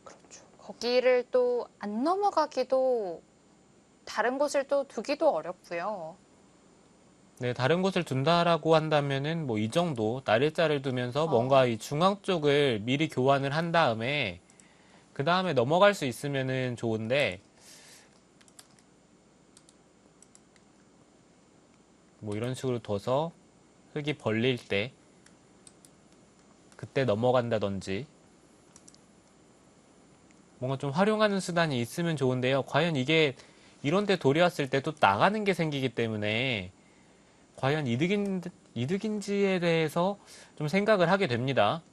그렇죠. 거기를 또 안 넘어가기도 다른 곳을 또 두기도 어렵고요. 네, 다른 곳을 둔다라고 한다면은 뭐 이 정도 날일자를 두면서 뭔가 어. 이 중앙 쪽을 미리 교환을 한 그 다음에 넘어갈 수 있으면은 좋은데 뭐 이런 식으로 둬서 흙이 벌릴 때 그때 넘어간다든지 뭔가 좀 활용하는 수단이 있으면 좋은데요. 과연 이게 이런 데 돌이 왔을 때 또 나가는 게 생기기 때문에 과연 이득인지에 대해서 좀 생각을 하게 됩니다.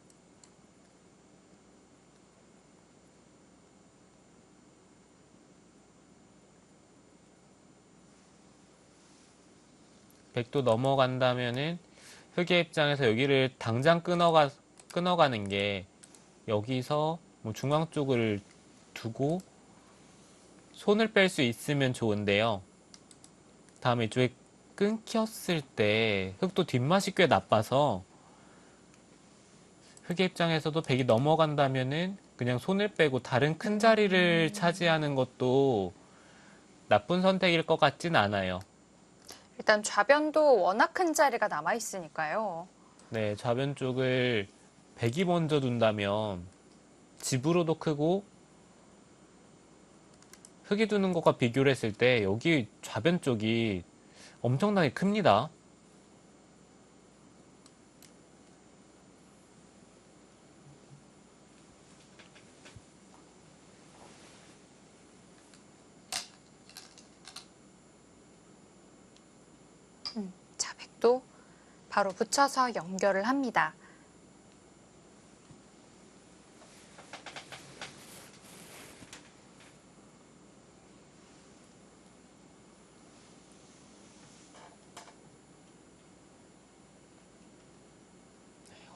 백도 넘어간다면은 흑의 입장에서 여기를 당장 끊어가는 게 여기서 뭐 중앙 쪽을 두고 손을 뺄 수 있으면 좋은데요. 다음에 이쪽에 끊겼을 때 흑도 뒷맛이 꽤 나빠서 흑의 입장에서도 백이 넘어간다면은 그냥 손을 빼고 다른 큰 자리를 차지하는 것도 나쁜 선택일 것 같진 않아요. 일단 좌변도 워낙 큰 자리가 남아 있으니까요. 네, 좌변 쪽을 백이 먼저 둔다면 집으로도 크고 흑이 두는 것과 비교를 했을 때 여기 좌변 쪽이 엄청나게 큽니다. 자, 백도 바로 붙여서 연결을 합니다.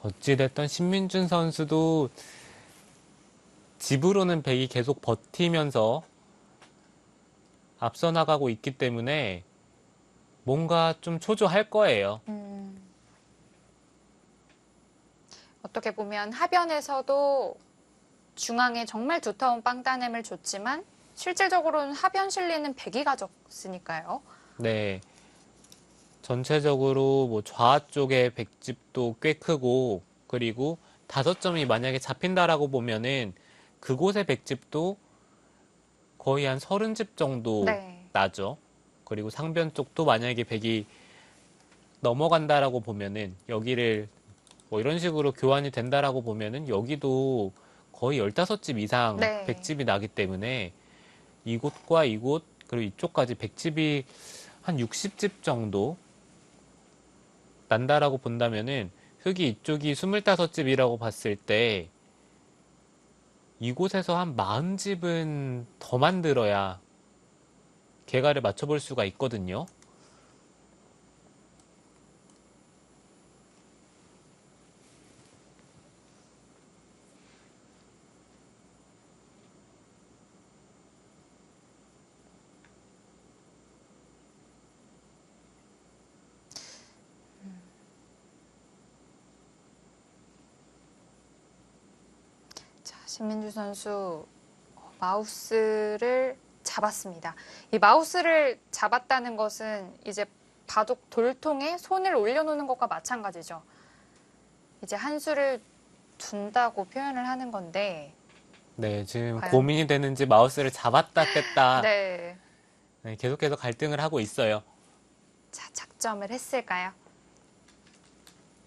어찌됐든 신민준 선수도 집으로는 백이 계속 버티면서 앞서 나가고 있기 때문에 뭔가 좀 초조할 거예요. 어떻게 보면 하변에서도 중앙에 정말 두터운 빵따냄을 줬지만 실질적으로는 하변 실리는 백이 가졌으니까요. 네. 전체적으로 뭐 좌 쪽의 백집도 꽤 크고 그리고 5점이 만약에 잡힌다라고 보면은 그곳의 백집도 거의 한 30집 정도 네. 나죠. 그리고 상변 쪽도 만약에 백이 넘어간다라고 보면은 여기를 뭐 이런 식으로 교환이 된다라고 보면은 여기도 거의 15집 이상 네. 백집이 나기 때문에 이곳과 이곳 그리고 이쪽까지 백집이 한 60집 정도 난다라고 본다면은 흙이 이쪽이 25집이라고 봤을 때 이곳에서 한 40집은 더 만들어야 개가를 맞춰볼 수가 있거든요. 자, 신민주 선수 마우스를 잡았습니다. 이 마우스를 잡았다는 것은 이제 바둑 돌통에 손을 올려놓는 것과 마찬가지죠. 이제 한 수를 둔다고 표현을 하는 건데. 네, 지금 과연? 고민이 되는지 마우스를 잡았다 뺐다 네. 네, 계속해서 갈등을 하고 있어요. 자, 작점을 했을까요?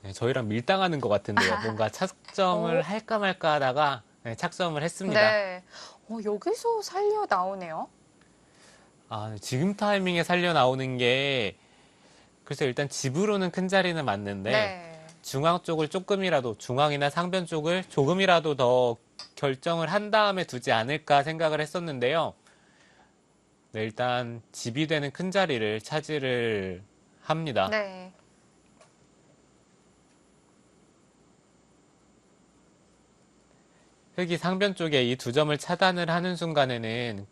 네, 저희랑 밀당하는 것 같은데요. 뭔가 착점을 어? 할까 말까 하다가 네, 착점을 했습니다. 네. 여기서 살려 나오네요. 아, 지금 타이밍에 살려 나오는 게 글쎄 일단 집으로는 큰 자리는 맞는데 네. 중앙 쪽을 조금이라도 중앙이나 상변 쪽을 조금이라도 더 결정을 한 다음에 두지 않을까 생각을 했었는데요. 네, 일단 집이 되는 큰 자리를 차지를 합니다. 네. 흑이 상변 쪽에 이 두 점을 차단을 하는 순간에는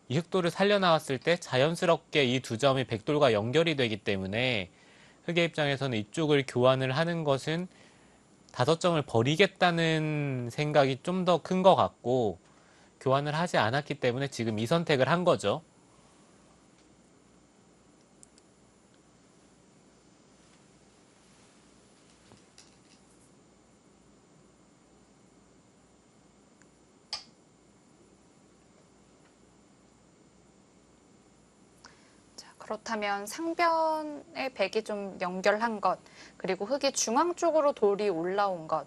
이 흑돌을 살려 나왔을 때 자연스럽게 이 두 점이 백돌과 연결이 되기 때문에 흑의 입장에서는 이쪽을 교환을 하는 것은 5점을 버리겠다는 생각이 좀 더 큰 것 같고 교환을 하지 않았기 때문에 지금 이 선택을 한 거죠. 자, 그렇다면 상변의 백이 좀 연결한 것, 그리고 흑이 중앙 쪽으로 돌이 올라온 것,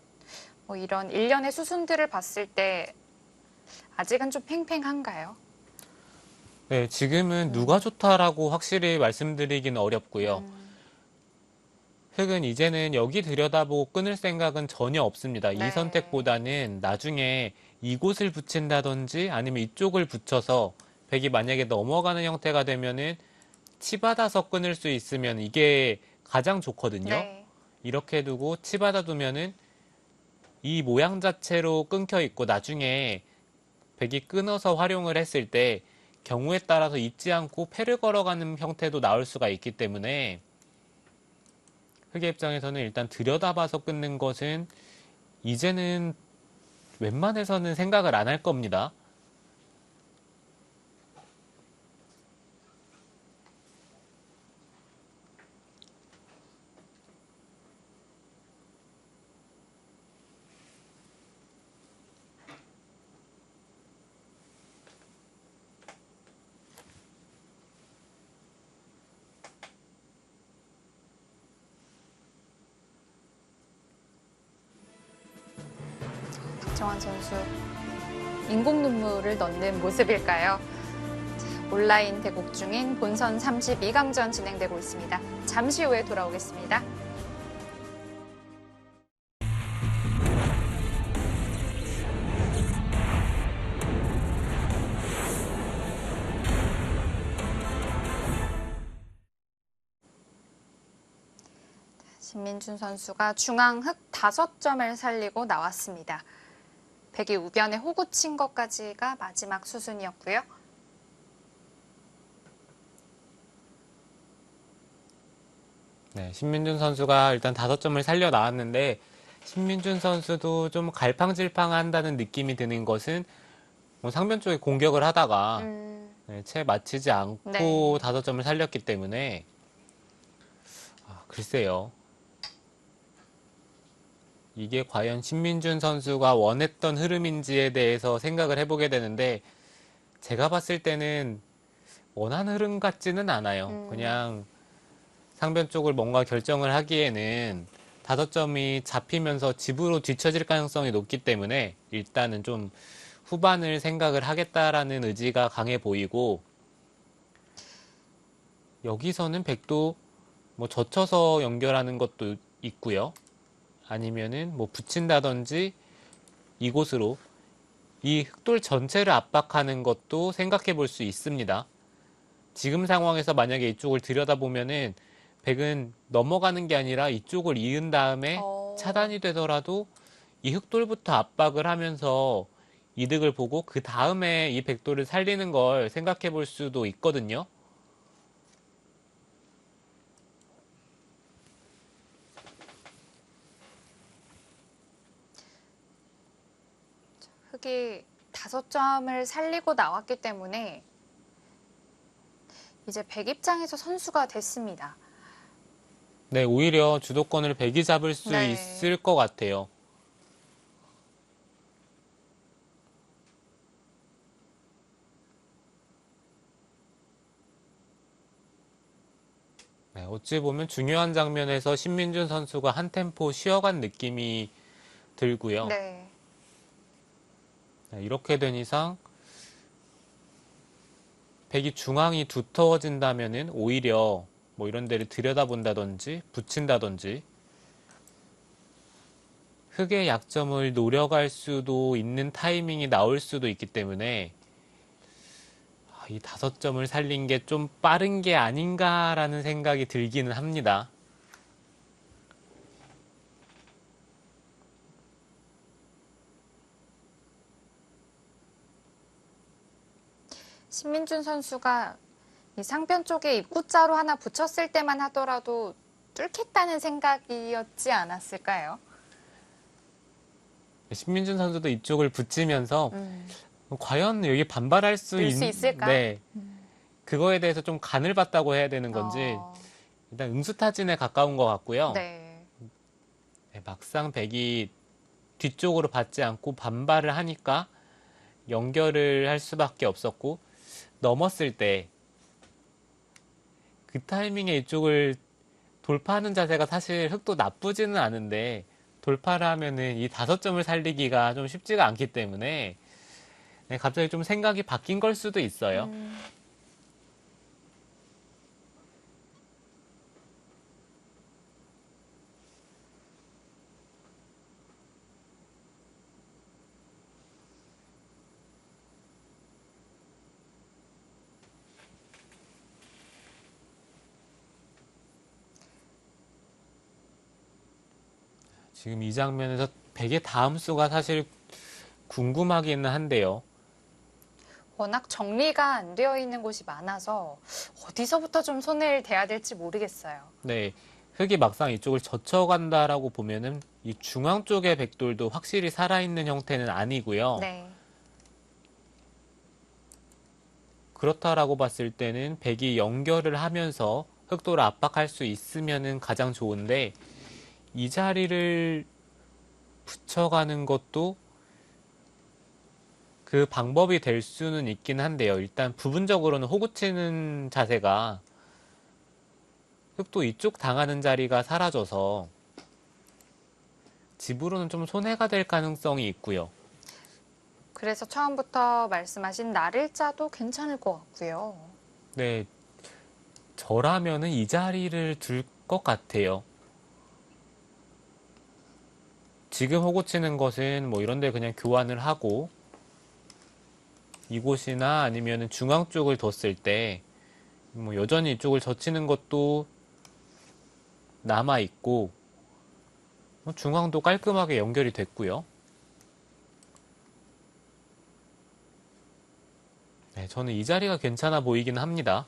이런 일련의 수순들을 봤을 때 아직은 좀 팽팽한가요? 네, 지금은 누가 좋다라고 확실히 말씀드리기는 어렵고요. 흑은 이제는 여기 들여다보고 끊을 생각은 전혀 없습니다. 네. 이 선택보다는 나중에 이곳을 붙인다든지 아니면 이쪽을 붙여서 백이 만약에 넘어가는 형태가 되면은 치받아서 끊을 수 있으면 이게 가장 좋거든요. 네. 이렇게 두고 치받아 두면은 이 모양 자체로 끊겨 있고 나중에 백이 끊어서 활용을 했을 때 경우에 따라서 잊지 않고 패를 걸어가는 형태도 나올 수가 있기 때문에 흑의 입장에서는 일단 들여다봐서 끊는 것은 이제는 웬만해서는 생각을 안 할 겁니다. 박정환 선수 인공 눈물을 넣는 모습일까요? 자, 온라인 대국 중인 본선 32강전 진행되고 있습니다. 잠시 후에 돌아오겠습니다. 신민준 선수가 중앙 흑 5점을 살리고 나왔습니다. 백이 우변에 호구 친 것까지가 마지막 수순이었고요. 네, 신민준 선수가 일단 5점을 살려 나왔는데 신민준 선수도 좀 갈팡질팡한다는 느낌이 드는 것은 뭐 상변 쪽에 공격을 하다가 채 맞히지 않고 네. 5점을 살렸기 때문에 글쎄요. 이게 과연 신민준 선수가 원했던 흐름인지에 대해서 생각을 해보게 되는데 제가 봤을 때는 원하는 흐름 같지는 않아요. 그냥 상변 쪽을 뭔가 결정을 하기에는 5점이 잡히면서 집으로 뒤처질 가능성이 높기 때문에 일단은 좀 후반을 생각을 하겠다라는 의지가 강해 보이고 여기서는 백도 뭐 젖혀서 연결하는 것도 있고요. 아니면은 뭐 붙인다든지 이곳으로 이 흑돌 전체를 압박하는 것도 생각해 볼 수 있습니다. 지금 상황에서 만약에 이쪽을 들여다보면은 백은 넘어가는 게 아니라 이쪽을 이은 다음에 차단이 되더라도 이 흑돌부터 압박을 하면서 이득을 보고 그 다음에 이 백돌을 살리는 걸 생각해 볼 수도 있거든요. 흑이 5점을 살리고 나왔기 때문에 이제 백 입장에서 선수가 됐습니다. 네, 오히려 주도권을 백이 잡을 수 네. 있을 것 같아요. 네, 어찌 보면 중요한 장면에서 신민준 선수가 한 템포 쉬어간 느낌이 들고요. 네. 네, 이렇게 된 이상 백이 중앙이 두터워진다면은 오히려 뭐 이런 데를 들여다본다든지 붙인다든지 흑의 약점을 노려갈 수도 있는 타이밍이 나올 수도 있기 때문에 이 5점을 살린 게 좀 빠른 게 아닌가라는 생각이 들기는 합니다. 신민준 선수가 이 상변 쪽에 입구자로 하나 붙였을 때만 하더라도 뚫겠다는 생각이었지 않았을까요? 신민준 선수도 이쪽을 붙이면서 과연 여기 반발할 수 늘 수 있을까? 네. 그거에 대해서 좀 간을 봤다고 해야 되는 건지 일단 응수타진에 가까운 것 같고요. 네. 네, 막상 백이 뒤쪽으로 받지 않고 반발을 하니까 연결을 할 수밖에 없었고 넘었을 때 그 타이밍에 이쪽을 돌파하는 자세가 사실 흑도 나쁘지는 않은데 돌파를 하면은 이 5점을 살리기가 좀 쉽지가 않기 때문에 네, 갑자기 좀 생각이 바뀐 걸 수도 있어요. 지금 이 장면에서 백의 다음 수가 사실 궁금하기는 한데요. 워낙 정리가 안 되어 있는 곳이 많아서 어디서부터 좀 손을 대야 될지 모르겠어요. 네, 흑이 막상 이쪽을 젖혀간다라고 보면은 이 중앙 쪽의 백돌도 확실히 살아있는 형태는 아니고요. 네. 그렇다라고 봤을 때는 백이 연결을 하면서 흑도를 압박할 수 있으면은 가장 좋은데 이 자리를 붙여가는 것도 그 방법이 될 수는 있긴 한데요. 일단 부분적으로는 호구치는 자세가 흑도 이쪽 당하는 자리가 사라져서 집으로는 좀 손해가 될 가능성이 있고요. 그래서 처음부터 말씀하신 나를자도 괜찮을 것 같고요. 네, 저라면은 이 자리를 둘 것 같아요. 지금 호구치는 것은 뭐 이런 데 그냥 교환을 하고 이곳이나 아니면 중앙 쪽을 뒀을 때 뭐 여전히 이쪽을 젖히는 것도 남아 있고 중앙도 깔끔하게 연결이 됐고요. 네, 저는 이 자리가 괜찮아 보이긴 합니다.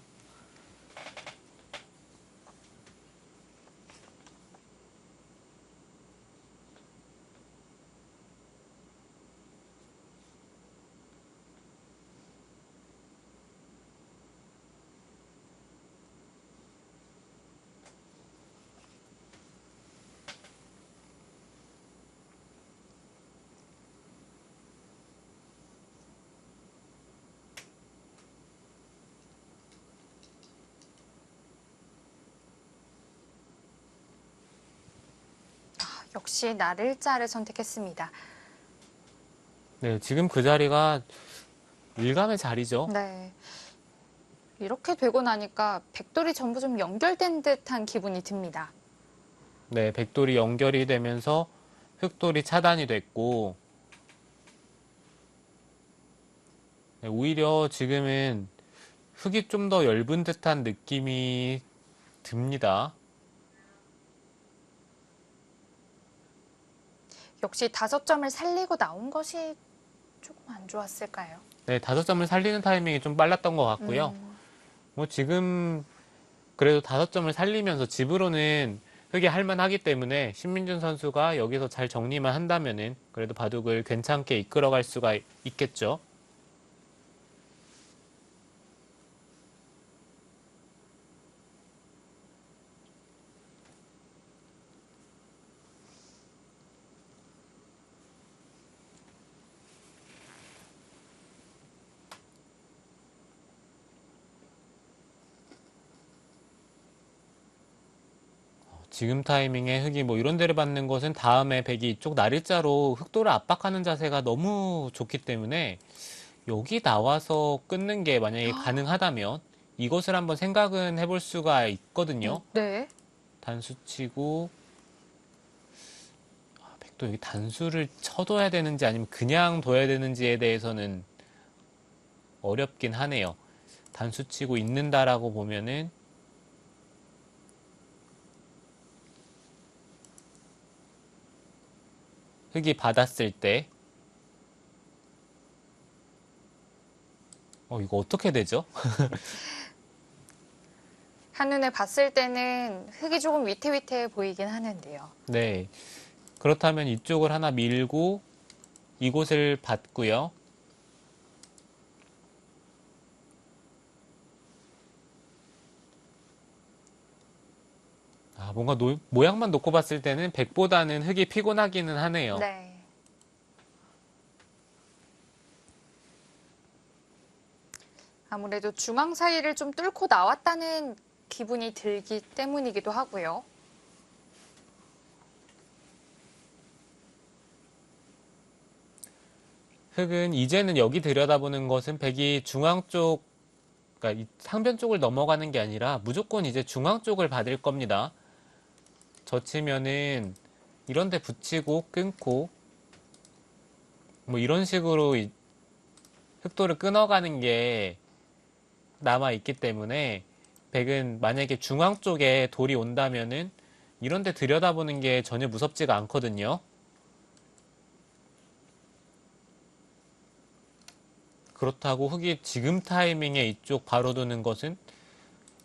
역시 나를자를 선택했습니다. 네, 지금 그 자리가 일감의 자리죠. 네. 이렇게 되고 나니까 백돌이 전부 좀 연결된 듯한 기분이 듭니다. 네, 백돌이 연결이 되면서 흑돌이 차단이 됐고 네, 오히려 지금은 흑이 좀 더 엷은 듯한 느낌이 듭니다. 역시 5점을 살리고 나온 것이 조금 안 좋았을까요? 네, 5점을 살리는 타이밍이 좀 빨랐던 것 같고요. 뭐 지금 그래도 5점을 살리면서 집으로는 흙이 할만하기 때문에 신민준 선수가 여기서 잘 정리만 한다면은 그래도 바둑을 괜찮게 이끌어갈 수가 있겠죠. 지금 타이밍에 흙이 뭐 이런 데를 받는 것은 다음에 백이 이쪽 날일자로 흑도를 압박하는 자세가 너무 좋기 때문에 여기 나와서 끊는 게 만약에 가능하다면 이것을 한번 생각은 해볼 수가 있거든요. 네. 단수 치고 백도 여기 단수를 쳐둬야 되는지 아니면 그냥 둬야 되는지에 대해서는 어렵긴 하네요. 단수 치고 있는다라고 보면은 흙이 받았을 때 이거 어떻게 되죠? 한눈에 봤을 때는 흙이 조금 위태위태해 보이긴 하는데요. 네. 그렇다면 이쪽을 하나 밀고 이곳을 받고요. 뭔가 모양만 놓고 봤을 때는 백보다는 흙이 피곤하기는 하네요. 네. 아무래도 중앙 사이를 좀 뚫고 나왔다는 기분이 들기 때문이기도 하고요. 흙은 이제는 여기 들여다보는 것은 백이 중앙 쪽, 그러니까 이 상변 쪽을 넘어가는 게 아니라 무조건 이제 중앙 쪽을 받을 겁니다. 젖히면은 이런 데 붙이고 끊고 뭐 이런 식으로 흑도를 끊어가는 게 남아 있기 때문에 백은 만약에 중앙 쪽에 돌이 온다면은 이런 데 들여다보는 게 전혀 무섭지가 않거든요. 그렇다고 흙이 지금 타이밍에 이쪽 바로 두는 것은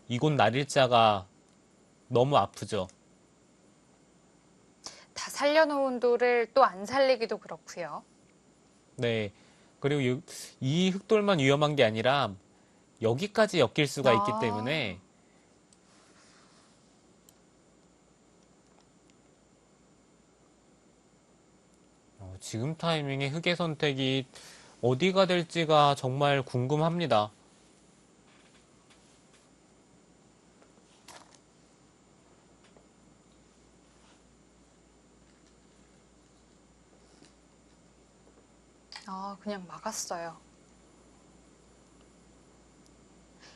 이곳 날일자가 너무 아프죠. 다 살려놓은 돌을 또 안 살리기도 그렇고요. 네. 그리고 이 흑돌만 위험한 게 아니라 여기까지 엮일 수가 있기 때문에 지금 타이밍에 흑의 선택이 어디가 될지가 정말 궁금합니다. 그냥 막았어요.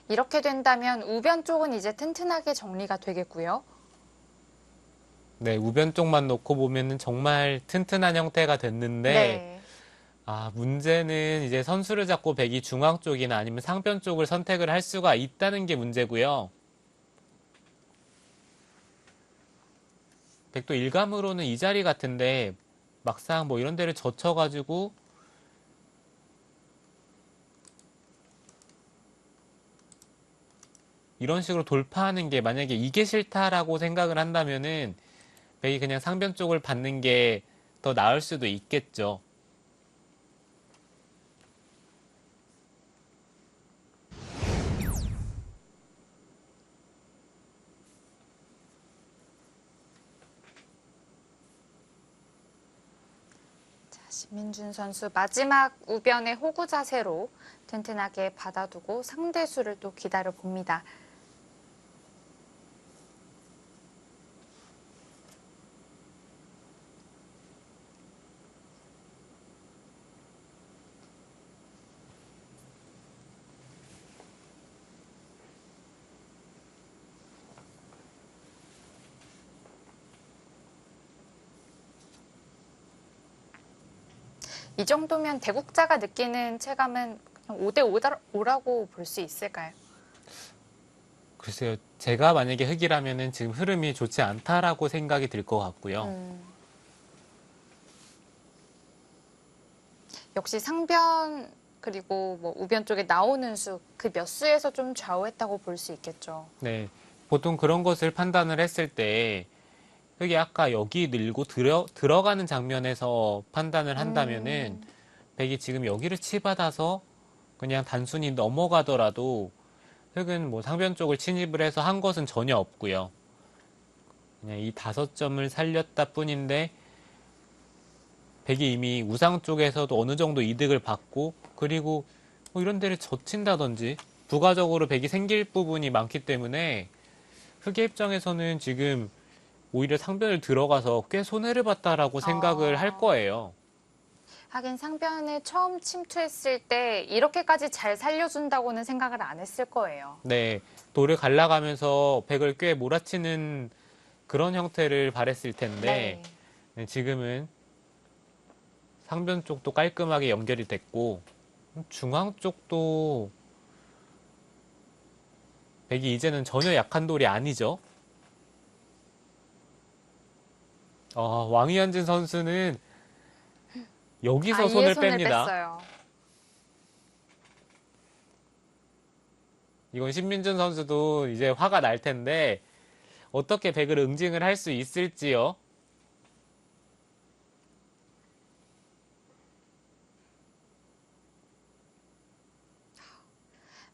이렇게 된다면 우변 쪽은 이제 튼튼하게 정리가 되겠고요. 네, 우변 쪽만 놓고 보면은 정말 튼튼한 형태가 됐는데, 네. 문제는 이제 선수를 잡고 백이 중앙 쪽이나 아니면 상변 쪽을 선택을 할 수가 있다는 게 문제고요. 백도 일감으로는 이 자리 같은데, 막상 뭐 이런 데를 젖혀가지고, 이런 식으로 돌파하는 게 만약에 이게 싫다라고 생각을 한다면은, 백이 그냥 상변 쪽을 받는 게 더 나을 수도 있겠죠. 신민준 선수 마지막 우변의 호구 자세로 튼튼하게 받아두고 상대수를 또 기다려 봅니다. 이 정도면 대국자가 느끼는 체감은 5대 5라고 볼 수 있을까요? 글쎄요, 제가 만약에 흑이라면은 지금 흐름이 좋지 않다라고 생각이 들 것 같고요. 역시 상변 그리고 뭐 우변 쪽에 나오는 수, 그 몇 수에서 좀 좌우했다고 볼 수 있겠죠. 네, 보통 그런 것을 판단을 했을 때 흙이 아까 여기 늘고 들어가는 장면에서 판단을 한다면은 백이 지금 여기를 치받아서 그냥 단순히 넘어가더라도 흙은 뭐 상변 쪽을 침입을 해서 한 것은 전혀 없고요. 그냥 이 5점을 살렸다 뿐인데 백이 이미 우상 쪽에서도 어느 정도 이득을 받고 그리고 뭐 이런 데를 젖힌다든지 부가적으로 백이 생길 부분이 많기 때문에 흙의 입장에서는 지금 오히려 상변을 들어가서 꽤 손해를 봤다라고 생각을 할 거예요. 하긴 상변에 처음 침투했을 때 이렇게까지 잘 살려준다고는 생각을 안 했을 거예요. 네, 돌을 갈라가면서 백을 꽤 몰아치는 그런 형태를 바랬을 텐데 네. 네, 지금은 상변 쪽도 깔끔하게 연결이 됐고 중앙 쪽도 백이 이제는 전혀 약한 돌이 아니죠. 왕이현진 선수는 여기서 아예 손을 손을 뺍니다. 뺐어요. 이건 신민준 선수도 이제 화가 날 텐데 어떻게 백을 응징을 할 수 있을지요.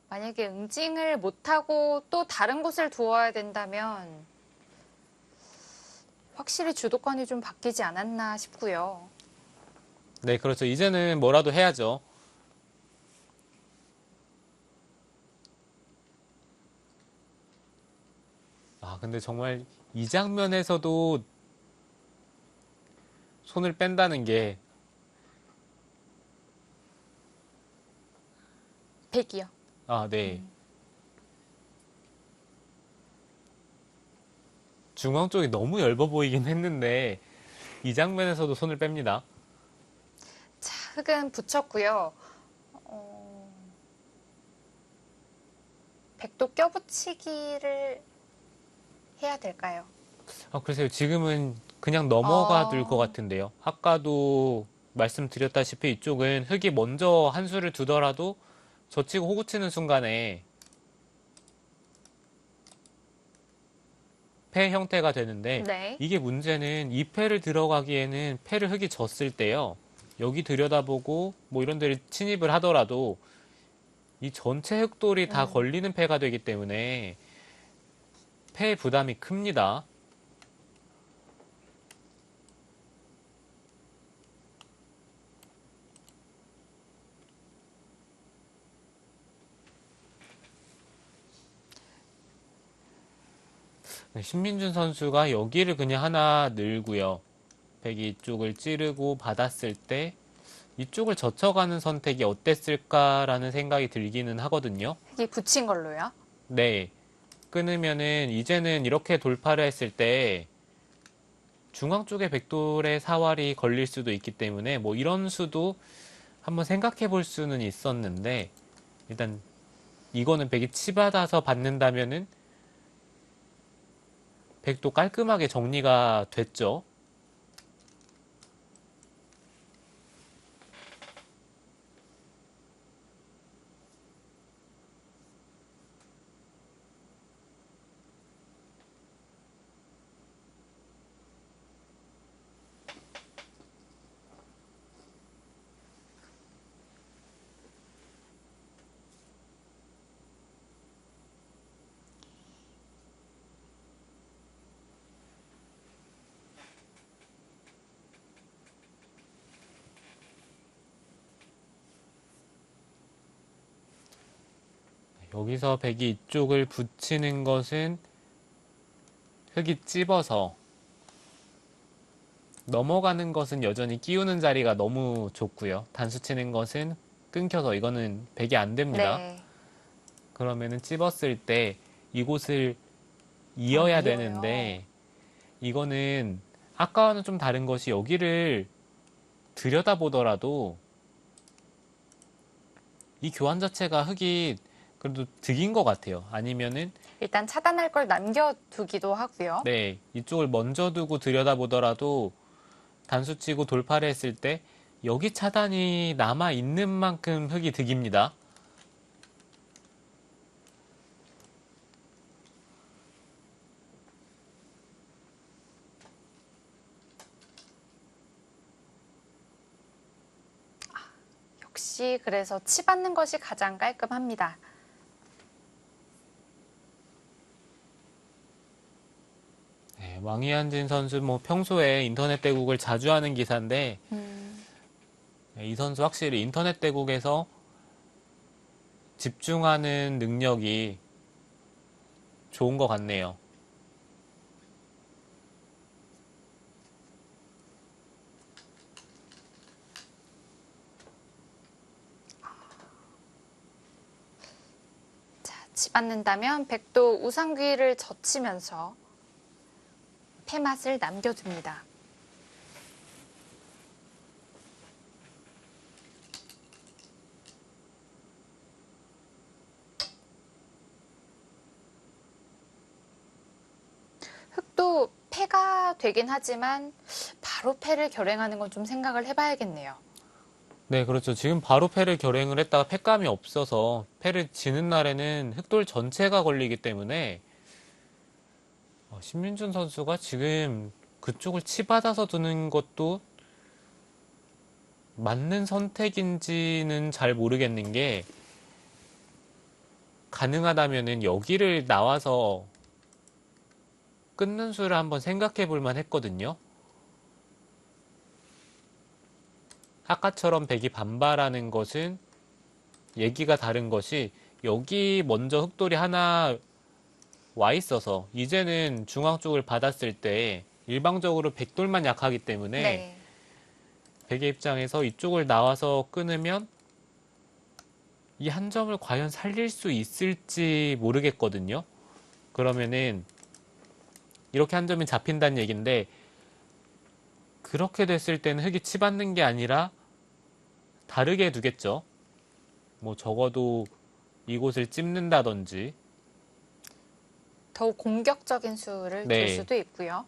만약에 응징을 못하고 또 다른 곳을 두어야 된다면 확실히 주도권이 좀 바뀌지 않았나 싶고요. 네, 그렇죠. 이제는 뭐라도 해야죠. 근데 정말 이 장면에서도 손을 뺀다는 게, 백이요. 네. 중앙 쪽이 너무 얇아 보이긴 했는데, 이 장면에서도 손을 뺍니다. 자, 흙은 붙였고요. 백도 껴붙이기를 해야 될까요? 글쎄요. 지금은 그냥 넘어가 둘 것 아. 같은데요. 아까도 말씀드렸다시피 이쪽은 흙이 먼저 한 수를 두더라도 젖히고 호구치는 순간에 패 형태가 되는데 네. 이게 문제는 이 패를 들어가기에는 패를 흙이 졌을 때요. 여기 들여다보고 뭐 이런 데를 침입을 하더라도 이 전체 흙돌이 다 걸리는 패가 되기 때문에 패의 부담이 큽니다. 네, 신민준 선수가 여기를 그냥 하나 늘고요. 백이 이쪽을 찌르고 받았을 때 이쪽을 젖혀가는 선택이 어땠을까라는 생각이 들기는 하거든요. 흙이 붙인 걸로요. 네. 끊으면은 이제는 이렇게 돌파를 했을 때 중앙 쪽에 백돌의 사활이 걸릴 수도 있기 때문에 뭐 이런 수도 한번 생각해 볼 수는 있었는데 일단 이거는 백이 치받아서 받는다면은 백도 깔끔하게 정리가 됐죠. 여기서 백이 이쪽을 붙이는 것은 흙이 찝어서 넘어가는 것은 여전히 끼우는 자리가 너무 좋고요. 단수 치는 것은 끊겨서 이거는 백이 안 됩니다. 네. 그러면은 찝었을 때 이곳을 이어야 이어요. 되는데 이거는 아까와는 좀 다른 것이 여기를 들여다보더라도 이 교환 자체가 흙이 그래도 득인 것 같아요. 아니면은 일단 차단할 걸 남겨두기도 하고요. 네 이쪽을 먼저 두고 들여다보더라도 단수 치고 돌파를 했을 때 여기 차단이 남아 있는 만큼 흙이 득입니다. 것이 그래서 치받는 것이 가장 깔끔합니다. 네, 왕이한진 선수 뭐 평소에 인터넷 대국을 자주 하는 기사인데 네, 이 선수 확실히 인터넷 대국에서 집중하는 능력이 좋은 것 같네요. 자, 치받는다면 백도 우상귀를 젖히면서 패맛을 남겨둡니다. 흑도 패가 되긴 하지만 바로 패를 결행하는 건 좀 생각을 해봐야겠네요. 네, 그렇죠. 지금 바로 패를 결행을 했다가 패감이 없어서 패를 지는 날에는 흑돌 전체가 걸리기 때문에 신민준 선수가 지금 그쪽을 치받아서 두는 것도 맞는 선택인지는 잘 모르겠는 게 가능하다면은 여기를 나와서 끊는 수를 한번 생각해 볼 만 했거든요. 아까처럼 백이 반발하는 것은 얘기가 다른 것이 여기 먼저 흑돌이 하나 와 있어서 이제는 중앙 쪽을 받았을 때 일방적으로 백돌만 약하기 때문에 네. 백의 입장에서 이쪽을 나와서 끊으면 이 한 점을 과연 살릴 수 있을지 모르겠거든요. 그러면은 이렇게 한 점이 잡힌다는 얘기인데 그렇게 됐을 때는 흑이 치받는 게 아니라 다르게 두겠죠. 뭐 적어도 이곳을 찝는다든지. 더욱 공격적인 수를 둘 네. 수도 있고요.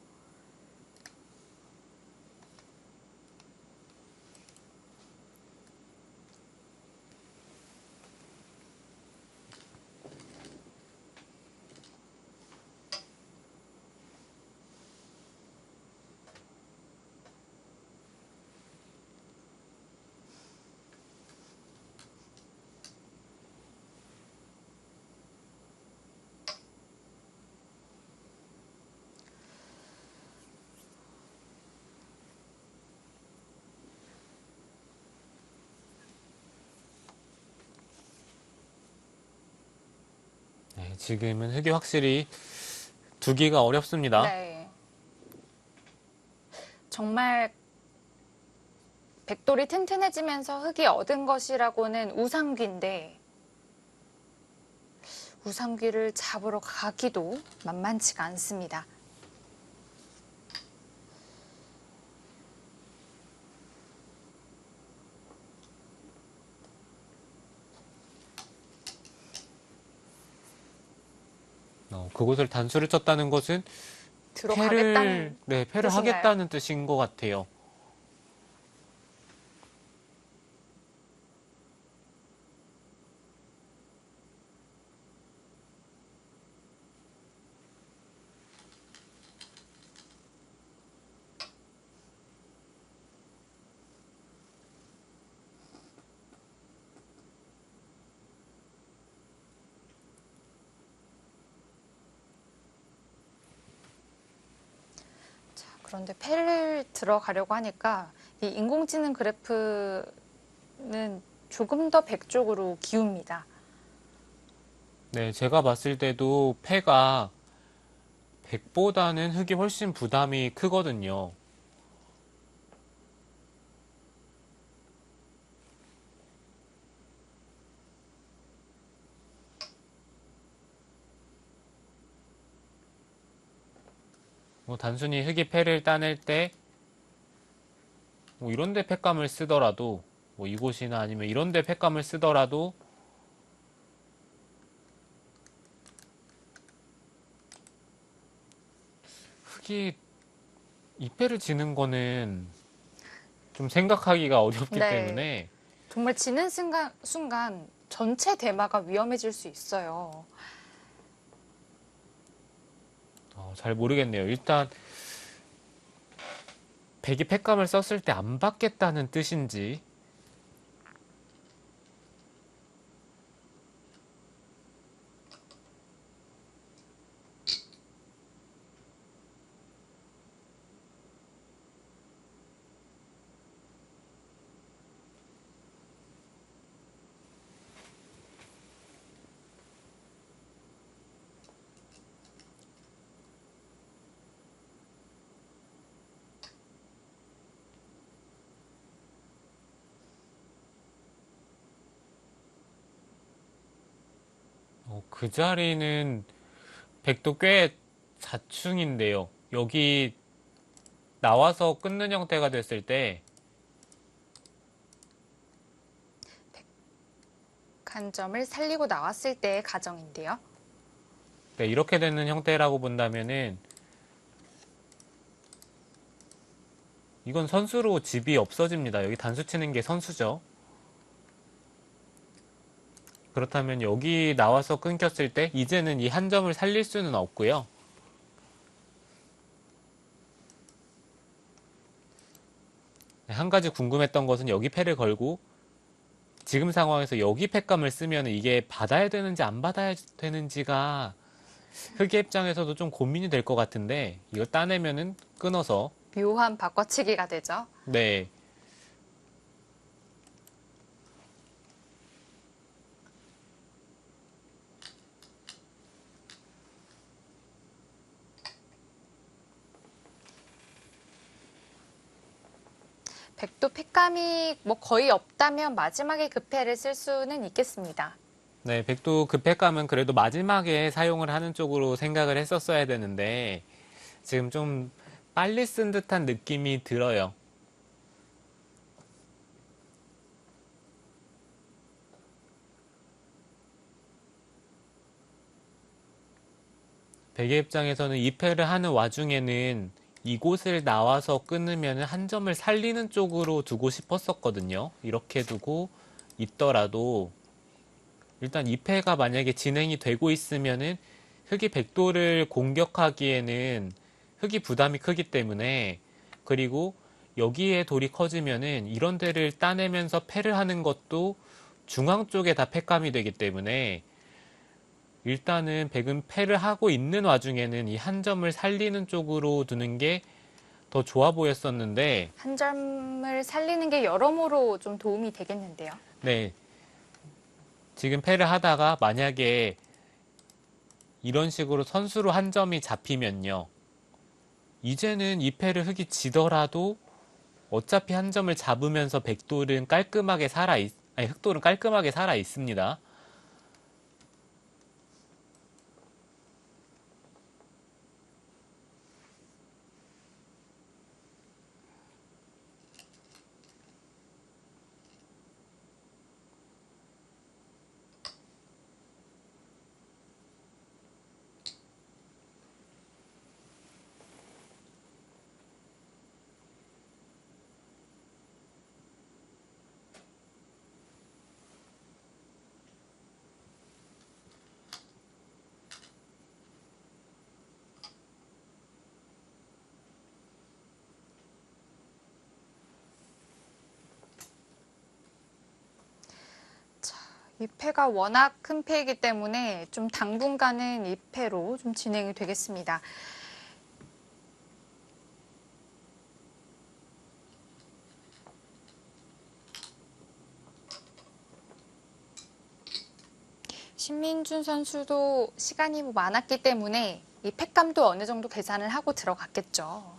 네, 지금은 흑이 확실히 두기가 어렵습니다. 네. 정말 백돌이 튼튼해지면서 흑이 얻은 것이라고는 우상귀인데 우상귀를 잡으러 가기도 만만치가 않습니다. 그곳을 단수를 쳤다는 것은 들어가겠다는 패를 뜻인가요? 하겠다는 뜻인 것 같아요. 자, 그런데 패를 들어가려고 하니까 이 인공지능 그래프는 조금 더 백 쪽으로 기웁니다. 네, 제가 봤을 때도 패가 100보다는 흑이 훨씬 부담이 크거든요. 뭐 단순히 흑이 패를 따낼 때 뭐 이런 데 패감을 쓰더라도 뭐 이곳이나 아니면 이런 데 패감을 쓰더라도 흑이 이 패를 지는 거는 좀 생각하기가 어렵기 네. 때문에 정말 지는 순간 전체 대마가 위험해질 수 있어요. 잘 모르겠네요. 일단 백이 패감을 썼을 때 안 받겠다는 뜻인지 그 자리는 백도 꽤 자충인데요. 여기 나와서 끊는 형태가 됐을 때 한 점을 살리고 나왔을 때의 가정인데요. 네, 이렇게 되는 형태라고 본다면은 이건 선수로 집이 없어집니다. 여기 단수 치는 게 선수죠. 그렇다면 여기 나와서 끊겼을 때 이제는 이 한 점을 살릴 수는 없고요. 네, 한 가지 궁금했던 것은 여기 패를 걸고 지금 상황에서 여기 패감을 쓰면 이게 받아야 되는지 안 받아야 되는지가 흑의 입장에서도 좀 고민이 될 것 같은데 이거 따내면은 끊어서 묘한 바꿔치기가 되죠. 네. 백도 팩감이 뭐 거의 없다면 마지막에 그 패를 쓸 수는 있겠습니다. 네, 백도 급했감은 그래도 마지막에 사용을 하는 쪽으로 생각을 했었어야 되는데 지금 좀 빨리 쓴 듯한 느낌이 들어요. 백의 입장에서는 2패를 하는 와중에는 이곳을 나와서 끊으면 한 점을 살리는 쪽으로 두고 싶었었거든요. 이렇게 두고 있더라도 일단 2패가 만약에 진행이 되고 있으면은 흑이 백도를 공격하기에는 흑이 부담이 크기 때문에 그리고 여기에 돌이 커지면은 이런 데를 따내면서 패를 하는 것도 중앙 쪽에 다 패감이 되기 때문에 일단은 백은 패를 하고 있는 와중에는 이 한 점을 살리는 쪽으로 두는 게 더 좋아 보였었는데, 한 점을 살리는 게 여러모로 좀 도움이 되겠는데요. 네. 지금 패를 하다가 만약에 이런 식으로 선수로 한 점이 잡히면요. 이제는 이 패를 흑이 지더라도 어차피 한 점을 잡으면서 백돌은 깔끔하게 아니, 흑돌은 깔끔하게 살아 있습니다. 이 패가 워낙 큰 패이기 때문에 좀 당분간은 이 패로 좀 진행이 되겠습니다. 신민준 선수도 시간이 많았기 때문에 이 패감도 어느 정도 계산을 하고 들어갔겠죠.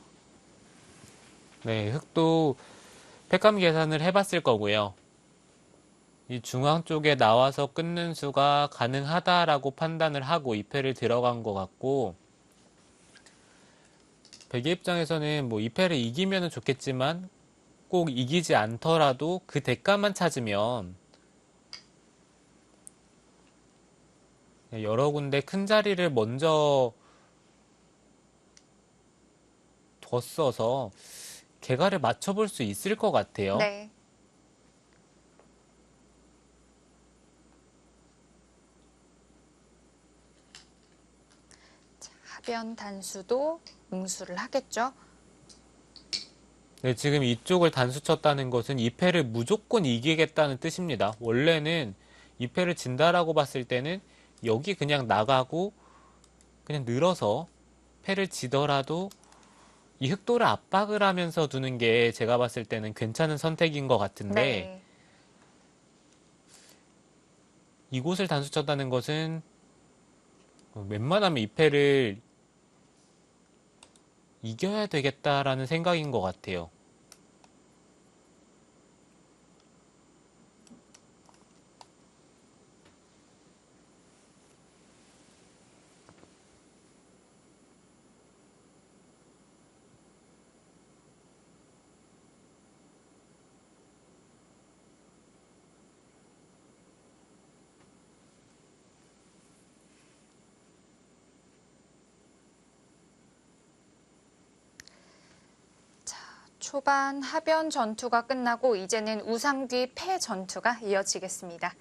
네, 흑도 패감 계산을 해봤을 거고요. 이 중앙 쪽에 나와서 끊는 수가 가능하다라고 판단을 하고 2패를 들어간 것 같고, 백의 입장에서는 뭐 2패를 이기면 좋겠지만 꼭 이기지 않더라도 그 대가만 찾으면 여러 군데 큰 자리를 먼저 뒀어서 개가를 맞춰볼 수 있을 것 같아요. 네. 하변 단수도 응수를 하겠죠. 네, 지금 이쪽을 단수 쳤다는 것은 2패를 무조건 이기겠다는 뜻입니다. 원래는 2패를 진다라고 봤을 때는 여기 그냥 나가고 그냥 늘어서 패를 지더라도 이 흑도를 압박을 하면서 두는 게 제가 봤을 때는 괜찮은 선택인 것 같은데 네. 이곳을 단수 쳤다는 것은 웬만하면 2패를 이겨야 되겠다라는 생각인 것 같아요. 초반 하변 전투가 끝나고 이제는 우상 뒤 패 전투가 이어지겠습니다.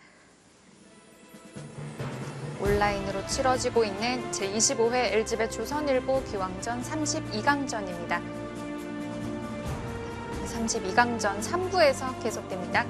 온라인으로 치러지고 있는 제25회 LG배 조선일보 기왕전 32강전입니다. 32강전 3부에서 계속됩니다.